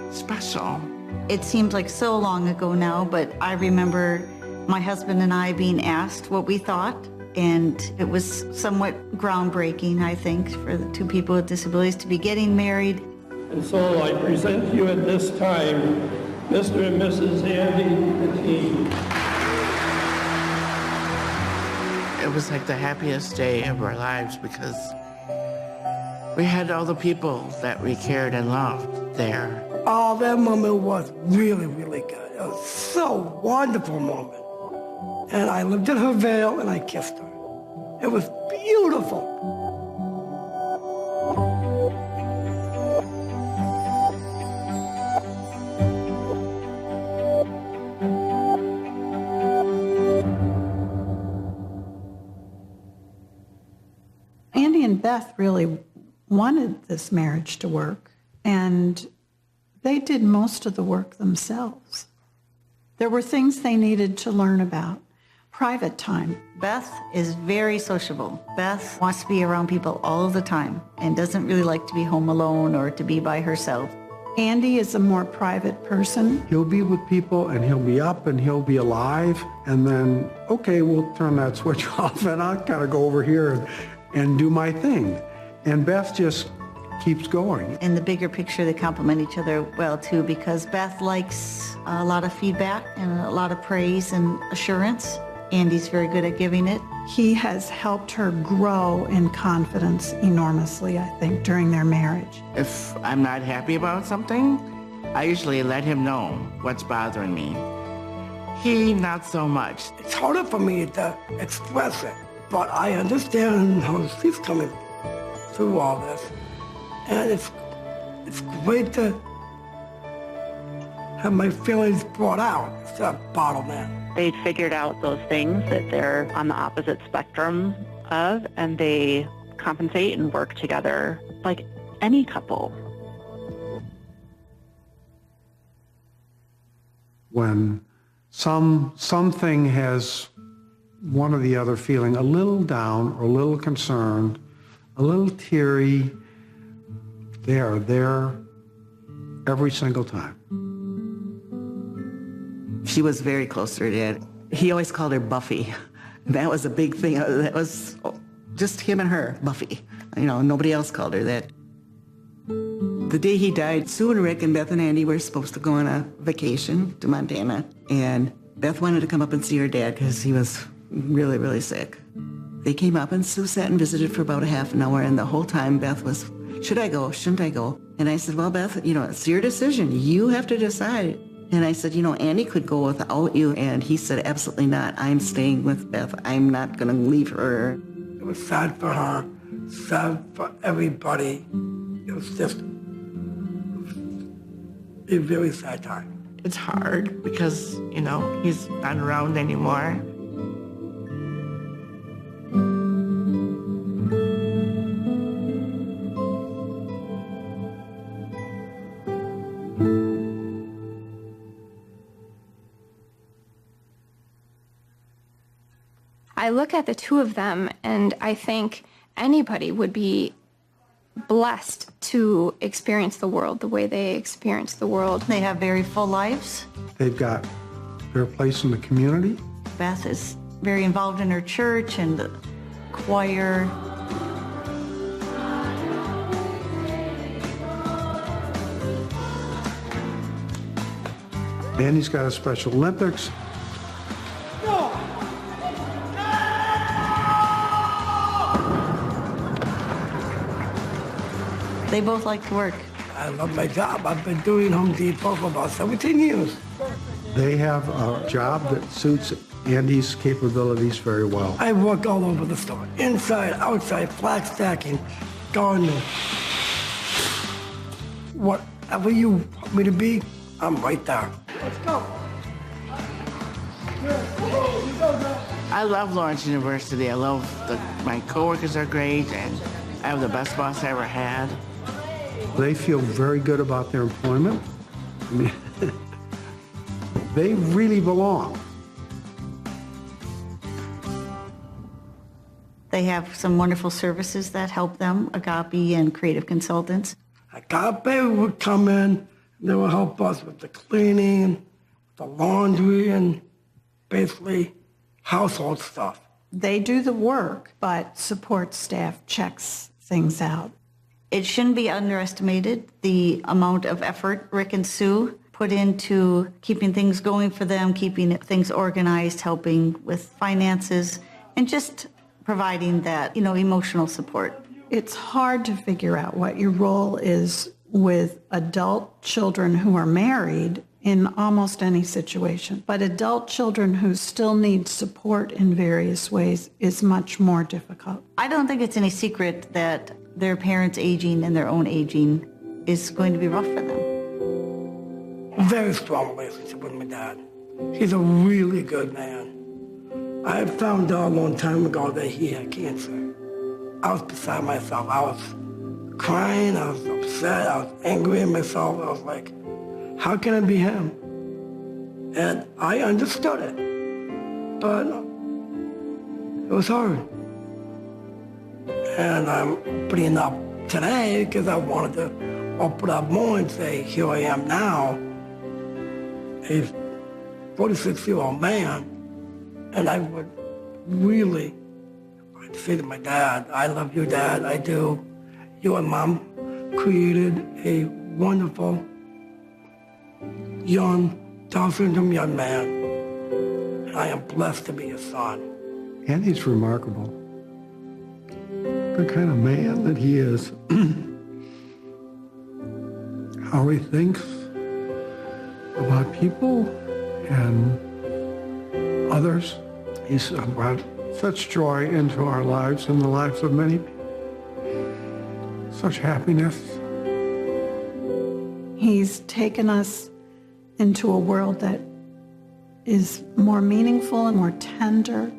special. It seems like so long ago now, but I remember my husband and I being asked what we thought, and it was somewhat groundbreaking, I think, for the two people with disabilities to be getting married. And so I present to you at this time Mr. and Mrs. Andy and Detienne. It was like the happiest day of our lives because we had all the people that we cared and loved there. Oh, that moment was really, really good. It was so wonderful moment. And I lifted her veil and I kissed her. It was beautiful. Andy and Beth really wanted this marriage to work, and they did most of the work themselves. There were things they needed to learn about. Private time. Beth is very sociable. Beth wants to be around people all the time and doesn't really like to be home alone or to be by herself. Andy is a more private person. He'll be with people and he'll be up and he'll be alive, and then, okay, we'll turn that switch off and I'll kind of go over here and do my thing. And Beth just keeps going. In the bigger picture, they complement each other well too, because Beth likes a lot of feedback and a lot of praise and assurance. Andy's very good at giving it. He has helped her grow in confidence enormously, I think, during their marriage. If I'm not happy about something, I usually let him know what's bothering me. He, not so much. It's harder for me to express it, but I understand how she's coming through all this. And it's great to have my feelings brought out instead of bottled in. They figured out those things that they're on the opposite spectrum of, and they compensate and work together like any couple. When something has one or the other feeling a little down or a little concerned, a little teary, they are there every single time. She was very close to her dad. He always called her Buffy. That was a big thing. That was just him and her, Buffy. You know, nobody else called her that. The day he died, Sue and Rick and Beth and Andy were supposed to go on a vacation to Montana. And Beth wanted to come up and see her dad because he was really, really sick. They came up and Sue sat and visited for about a half an hour. And the whole time Beth was, should I go? Shouldn't I go? And I said, well, Beth, you know, it's your decision. You have to decide. And I said, you know, Andy could go without you. And he said, absolutely not. I'm staying with Beth. I'm not going to leave her. It was sad for her, sad for everybody. It was just a very sad time. It's hard because, you know, he's not around anymore. I look at the two of them and I think anybody would be blessed to experience the world the way they experience the world. They have very full lives. They've got their place in the community. Beth is very involved in her church and the choir. Andy's got a Special Olympics. They both like to work. I love my job. I've been doing Home Depot for about 17 years. They have a job that suits Andy's capabilities very well. I work all over the store, inside, outside, flag stacking, gardening. Whatever you want me to be, I'm right there. Let's go. I love Lawrence University. I love my coworkers are great, and I have the best boss I ever had. They feel very good about their employment. I mean, they really belong. They have some wonderful services that help them, Agape and Creative Consultants. Agape would come in, they would help us with the cleaning, the laundry, and basically household stuff. They do the work, but support staff checks things out. It shouldn't be underestimated, the amount of effort Rick and Sue put into keeping things going for them, keeping things organized, helping with finances, and just providing that, emotional support. It's hard to figure out what your role is with adult children who are married in almost any situation. But adult children who still need support in various ways is much more difficult. I don't think it's any secret that their parents aging and their own aging is going to be rough for them. Very strong relationship with my dad. He's a really good man. I found out a long time ago that he had cancer. I was beside myself. I was crying, I was upset, I was angry at myself. I was like, how can I be him? And I understood it, but it was hard. And I'm putting up today because I wanted to open up more and say, here I am now, a 46-year-old man, and I would really like to say to my dad, I love you, Dad, I do. You and Mom created a wonderful, young, Down syndrome young man, and I am blessed to be his son. Andy's remarkable. The kind of man that he is. How he thinks about people and others. He's brought such joy into our lives and the lives of many people. Such happiness. He's taken us into a world that is more meaningful and more tender,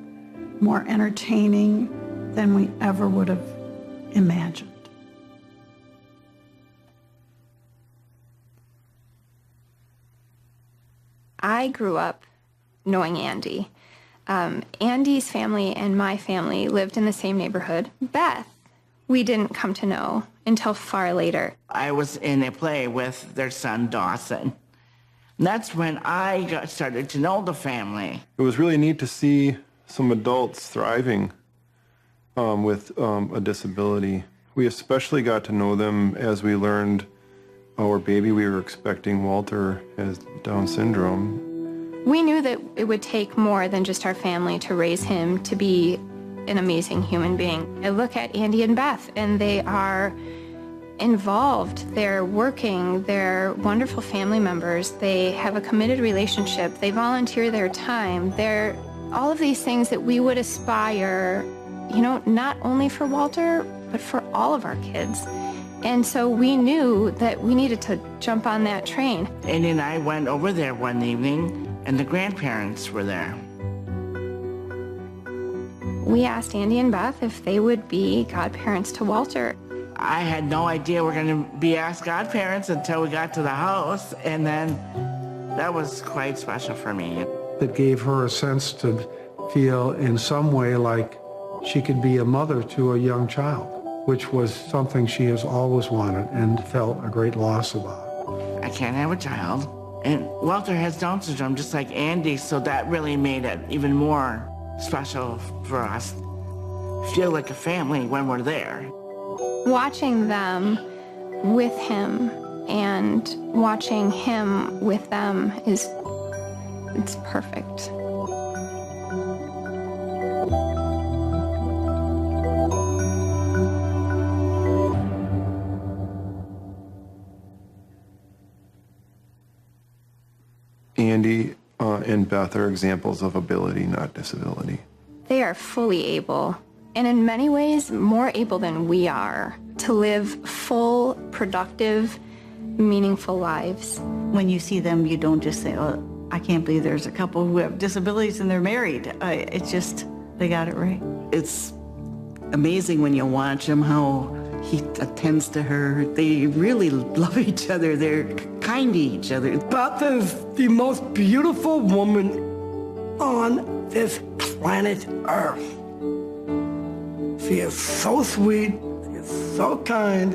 more entertaining than we ever would have imagined. I grew up knowing Andy. Andy's family and my family lived in the same neighborhood. Beth, we didn't come to know until far later. I was in a play with their son, Dawson. And that's when I started to know the family. It was really neat to see some adults thriving with a disability. We especially got to know them as we learned our baby we were expecting, Walter, has Down syndrome. We knew that it would take more than just our family to raise him to be an amazing human being. I look at Andy and Beth, and they are involved. They're working. They're wonderful family members. They have a committed relationship. They volunteer their time. They're all of these things that we would aspire, not only for Walter, but for all of our kids. And so we knew that we needed to jump on that train. Andy and I went over there one evening, and the grandparents were there. We asked Andy and Beth if they would be godparents to Walter. I had no idea we're going to be asked godparents until we got to the house, and then that was quite special for me. It gave her a sense to feel in some way like she could be a mother to a young child, which was something she has always wanted and felt a great loss about. I can't have a child. And Walter has Down syndrome just like Andy, so that really made it even more special for us. Feel like a family when we're there. Watching them with him and watching him with them it's perfect. Andy and Beth are examples of ability, not disability. They are fully able, and in many ways more able than we are, to live full, productive, meaningful lives. When you see them, you don't just say, oh, I can't believe there's a couple who have disabilities and they're married. It's just, they got it right. It's amazing when you watch them, how he attends to her. They really love each other. They're kind to each other. Beth is the most beautiful woman on this planet Earth. She is so sweet, she is so kind,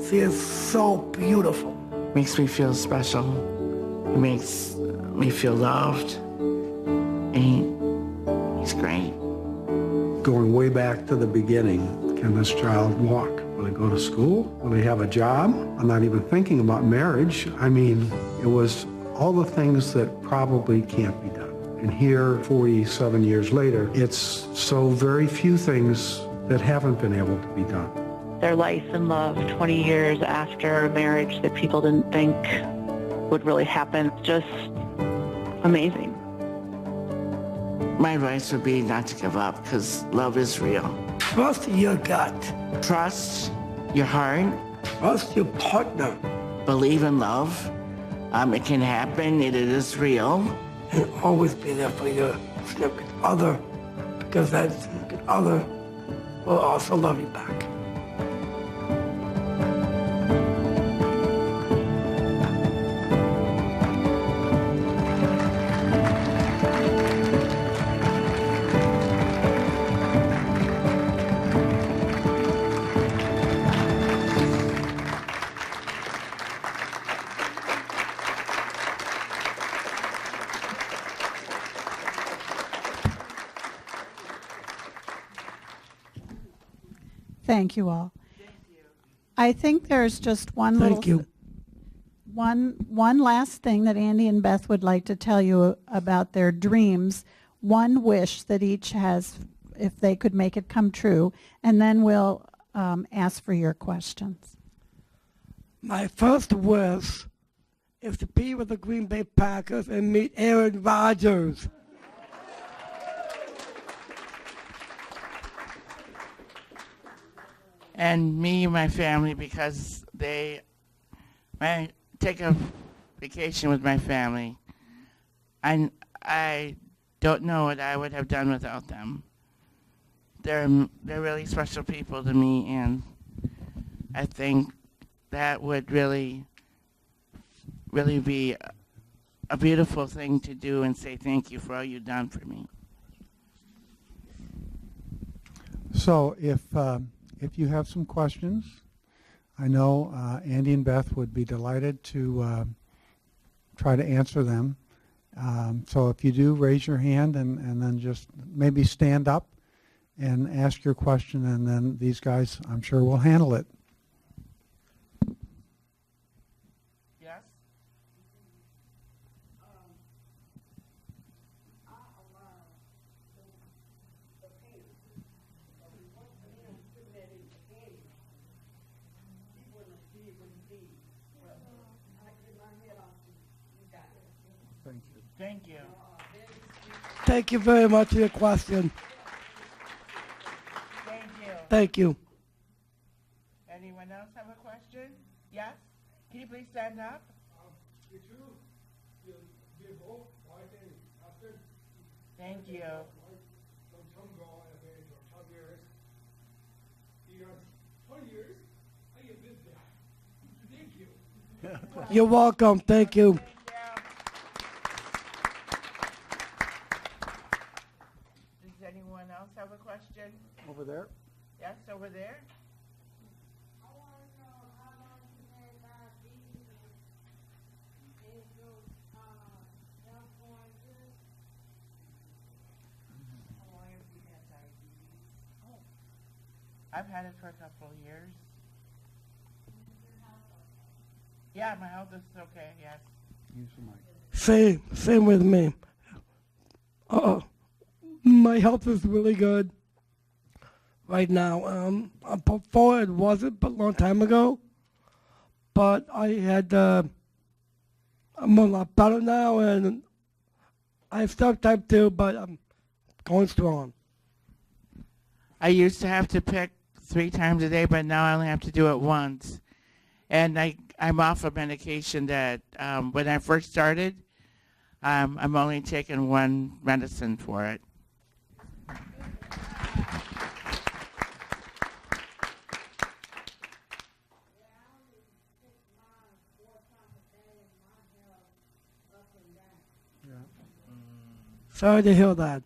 she is so beautiful. Makes me feel special. It makes me feel loved. And he's great. Going way back to the beginning, can this child walk? Will they go to school? Will they have a job? I'm not even thinking about marriage. I mean, it was all the things that probably can't be done. And here, 47 years later, it's so very few things that haven't been able to be done. Their life and love 20 years after marriage that people didn't think would really happen. Just amazing. My advice would be not to give up, because love is real. Trust your gut. Trust your heart. Trust your partner. Believe in love. It can happen. It is real. And always be there for your significant other, because that significant other will also love you back. Thank you all. I think there's just one Thank you. one last thing that Andy and Beth would like to tell you about their dreams, one wish that each has, if they could make it come true, and then we'll ask for your questions. My first wish is to be with the Green Bay Packers and meet Aaron Rodgers. And me and my family, because I take a vacation with my family. I don't know what I would have done without them. They're really special people to me, and I think that would really be a beautiful thing to do, and say thank you for all you've done for me. So if you have some questions, I know Andy and Beth would be delighted to try to answer them. So if you do, raise your hand and then just maybe stand up and ask your question, and then these guys, I'm sure, will handle it. Yes? Thank you. Thank you. Thank you very much for your question. Thank you. Thank you. Anyone else have a question? Yes? Can you please stand up? Thank you. You're welcome. Thank you. Does anyone else have a question? Over there. Yes, over there? I've had it for a couple of years. Yeah, my health is okay, yes. Use the mic. Same with me. My health is really good right now. Before it wasn't, but a long time ago. But I had, I'm a lot better now, and I have stuff type 2, but I'm going strong. I used to have to pick 3 times a day, but now I only have to do it once. And I'm off a medication that when I first started, I'm only taking 1 medicine for it. Sorry to hear that.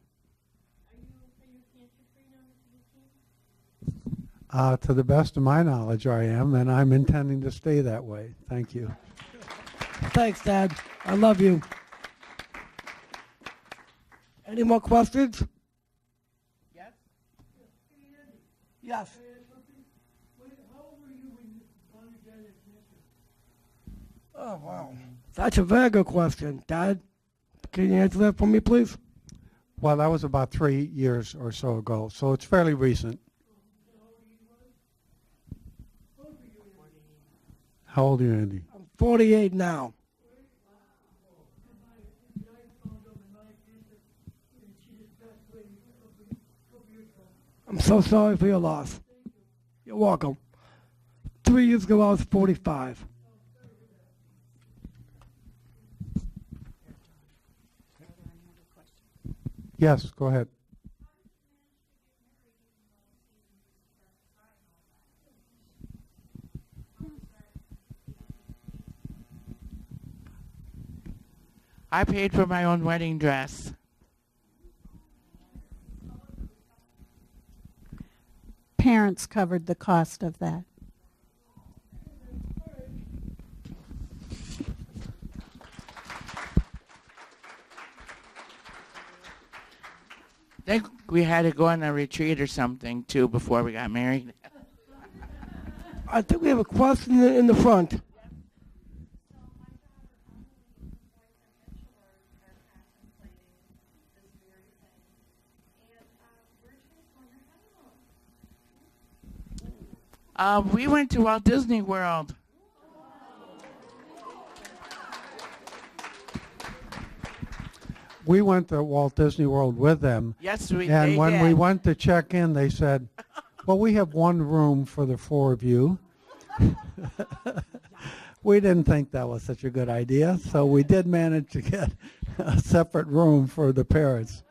To the best of my knowledge, I am, and I'm intending to stay that way. Thank you. Thanks, Dad. I love you. Any more questions? Yes? Yes. Oh, wow. That's a very good question. Dad, can you answer that for me, please? Well, that was about 3 years or so ago, so it's fairly recent. How old are you, Andy? I'm 48 now. I'm so sorry for your loss. You're welcome. 3 years ago, I was 45. Yes, go ahead. I paid for my own wedding dress. Parents covered the cost of that. I think we had to go on a retreat or something, too, before we got married. I think we have a question in the front. We went to Walt Disney World. We went to Walt Disney World with them. Yes, And they when did. we went to check in, they said, well, we have one room for the 4 of you. We didn't think that was such a good idea, so we did manage to get a separate room for the parents.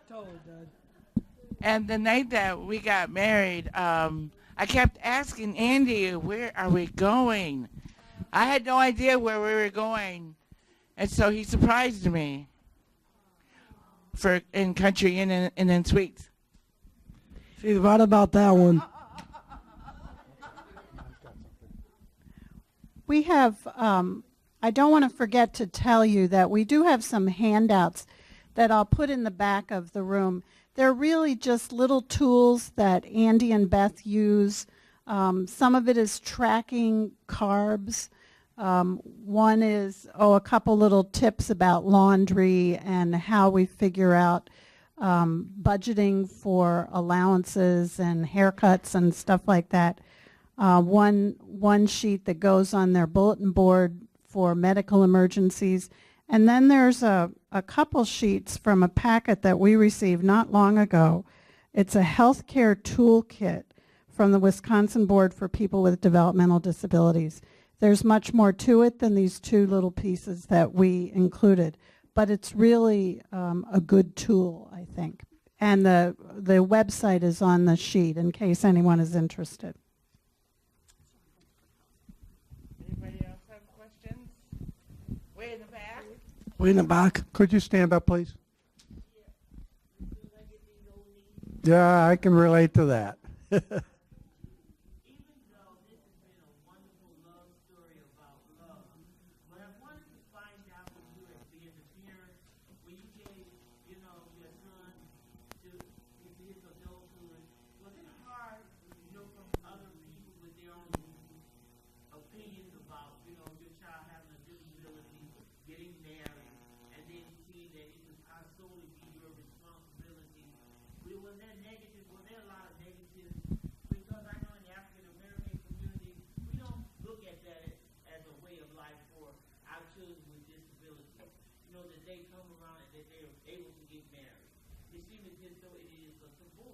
And the night that we got married, I kept asking Andy, where are we going? I had no idea where we were going. And so he surprised me in Country Inn and in Suites. She's right about that one. We have, I don't want to forget to tell you that we do have some handouts that I'll put in the back of the room. They're really just little tools that Andy and Beth use. Some of it is tracking carbs. One is, a couple little tips about laundry and how we figure out budgeting for allowances and haircuts and stuff like that. One sheet that goes on their bulletin board for medical emergencies. And then there's a couple sheets from a packet that we received not long ago. It's a healthcare toolkit from the Wisconsin Board for People with Developmental Disabilities. There's much more to it than these 2 little pieces that we included, but it's really a good tool, I think. And the website is on the sheet in case anyone is interested. Anybody else have questions? Way in the back. Way in the back. Could you stand up, please? Yeah, I can relate to that. That they come around and that they are able to seem as if though it is a taboo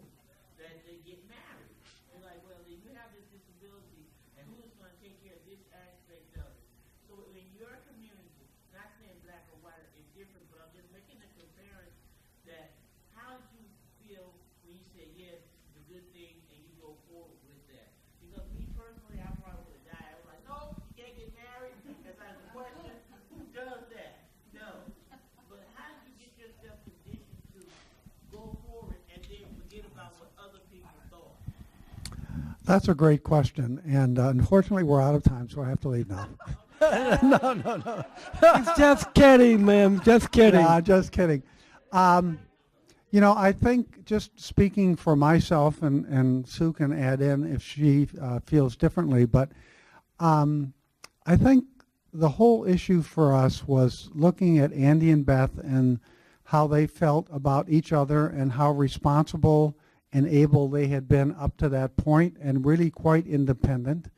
that they get married. They're like, well, if you have this disability, and who's going to take care of this aspect of it? So in your community, not saying black or white is different, but I'm just making a comparison that how do you feel when you say yes, it's a good thing, and you go forward with that? Because me personally, I probably would have died. I was like, no, you can't get married. That's not the question. Who does that? No. But how did you get yourself conditioned to go forward and then forget about what other people thought? That's a great question, and unfortunately we're out of time, so I have to leave now. No. He's just kidding, man. Just kidding. Yeah, just kidding. You know, I think just speaking for myself, and Sue can add in if she feels differently, but I think the whole issue for us was looking at Andy and Beth and how they felt about each other and how responsible and able they had been up to that point and really quite independent.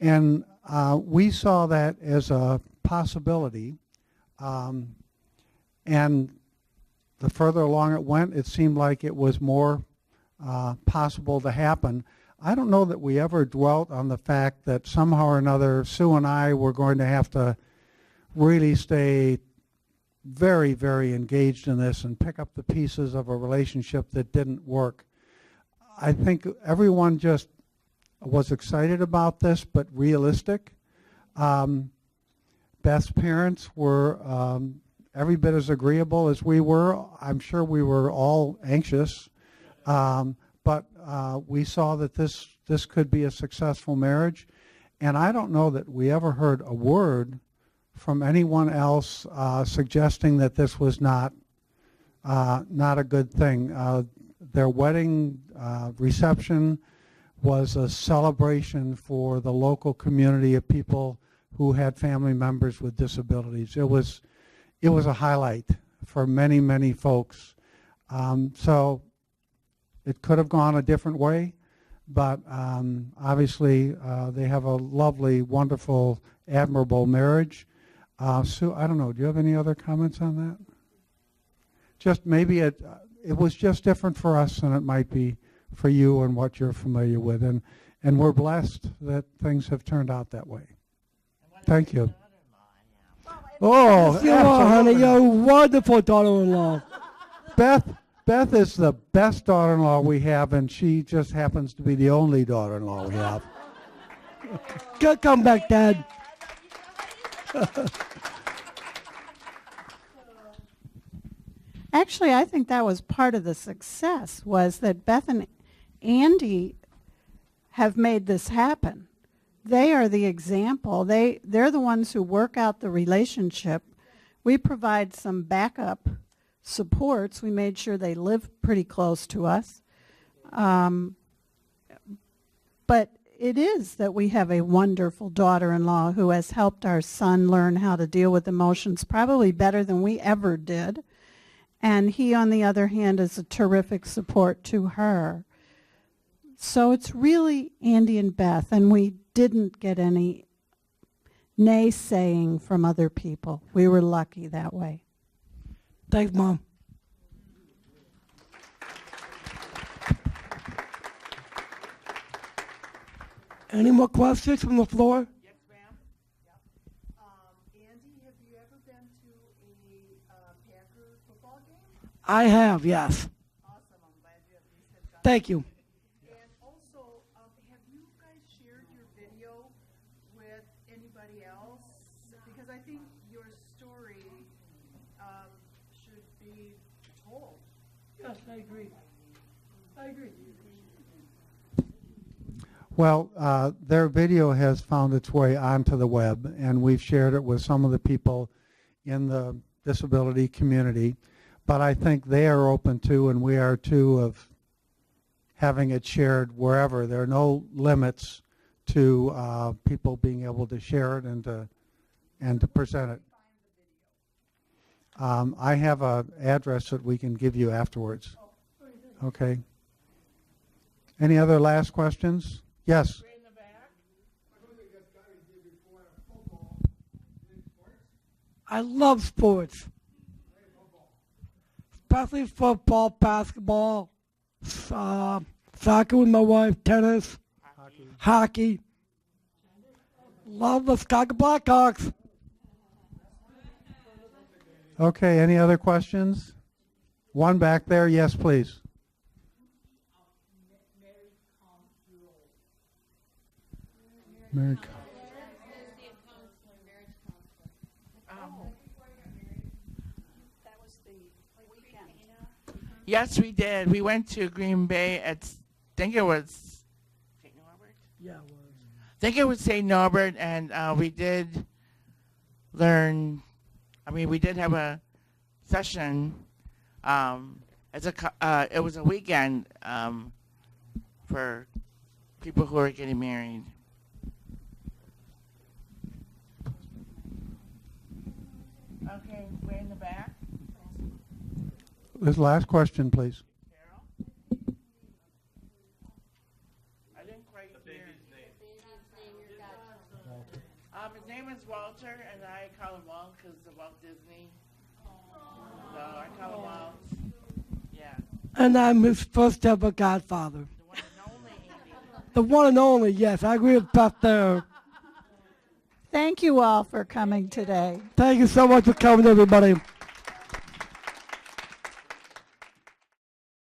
And we saw that as a possibility. And the further along it went, it seemed like it was more possible to happen. I don't know that we ever dwelt on the fact that somehow or another Sue and I were going to have to really stay very, very engaged in this and pick up the pieces of a relationship that didn't work. I think everyone just was excited about this, but realistic. Beth's parents were every bit as agreeable as we were. I'm sure we were all anxious, but we saw that this could be a successful marriage. And I don't know that we ever heard a word from anyone else suggesting that this was not a good thing. Their wedding reception was a celebration for the local community of people who had family members with disabilities. It was a highlight for many, many folks. So it could have gone a different way, but obviously they have a lovely, wonderful, admirable marriage. Sue, I don't know, do you have any other comments on that? Just maybe it was just different for us than it might be for you and what you're familiar with. And we're blessed that things have turned out that way. Thank you. Oh, you are, honey. You're a wonderful daughter-in-law. Beth is the best daughter-in-law we have, and she just happens to be the only daughter-in-law we have. Come back, Dad. Actually, I think that was part of the success, was that Beth and Andy have made this happen. They are the example. They're the ones who work out the relationship. We provide some backup supports. We made sure they live pretty close to us. But it is that we have a wonderful daughter-in-law who has helped our son learn how to deal with emotions probably better than we ever did. And he, on the other hand, is a terrific support to her. So it's really Andy and Beth, and we didn't get any naysaying from other people. We were lucky that way. Thanks, Mom. Any more questions from the floor? Yes, ma'am. Andy, have you ever been to a Packer football game? I have, yes. Awesome. I'm glad you at least have done Thank you. And also, have you guys shared your video with anybody else? Because I think your story should be told. Yes, I agree. I agree. Well, their video has found its way onto the web, and we've shared it with some of the people in the disability community. But I think they are open to, and we are too, of having it shared wherever. There are no limits to people being able to share it and to present it. I have an address that we can give you afterwards. Okay. Any other last questions? Yes. I love sports. especially football, basketball, soccer with my wife, tennis, hockey. Love the Chicago Blackhawks. Okay, any other questions? One back there, yes, please. Mary. Yes, we did. We went to Green Bay at, I think it was St. Norbert? Yeah, it was. I think it was St. Norbert, and we did learn, we did have a session. It was a weekend for people who are getting married. Okay, way in the back. This last question, please. I didn't quite hear. His name is Walter, and I call him Walt because of Walt Disney. So I call him Walt. Yeah. And I'm his first ever godfather. The one and only, yes. I agree with Beth there. Thank you all for coming today. Thank you so much for coming, everybody.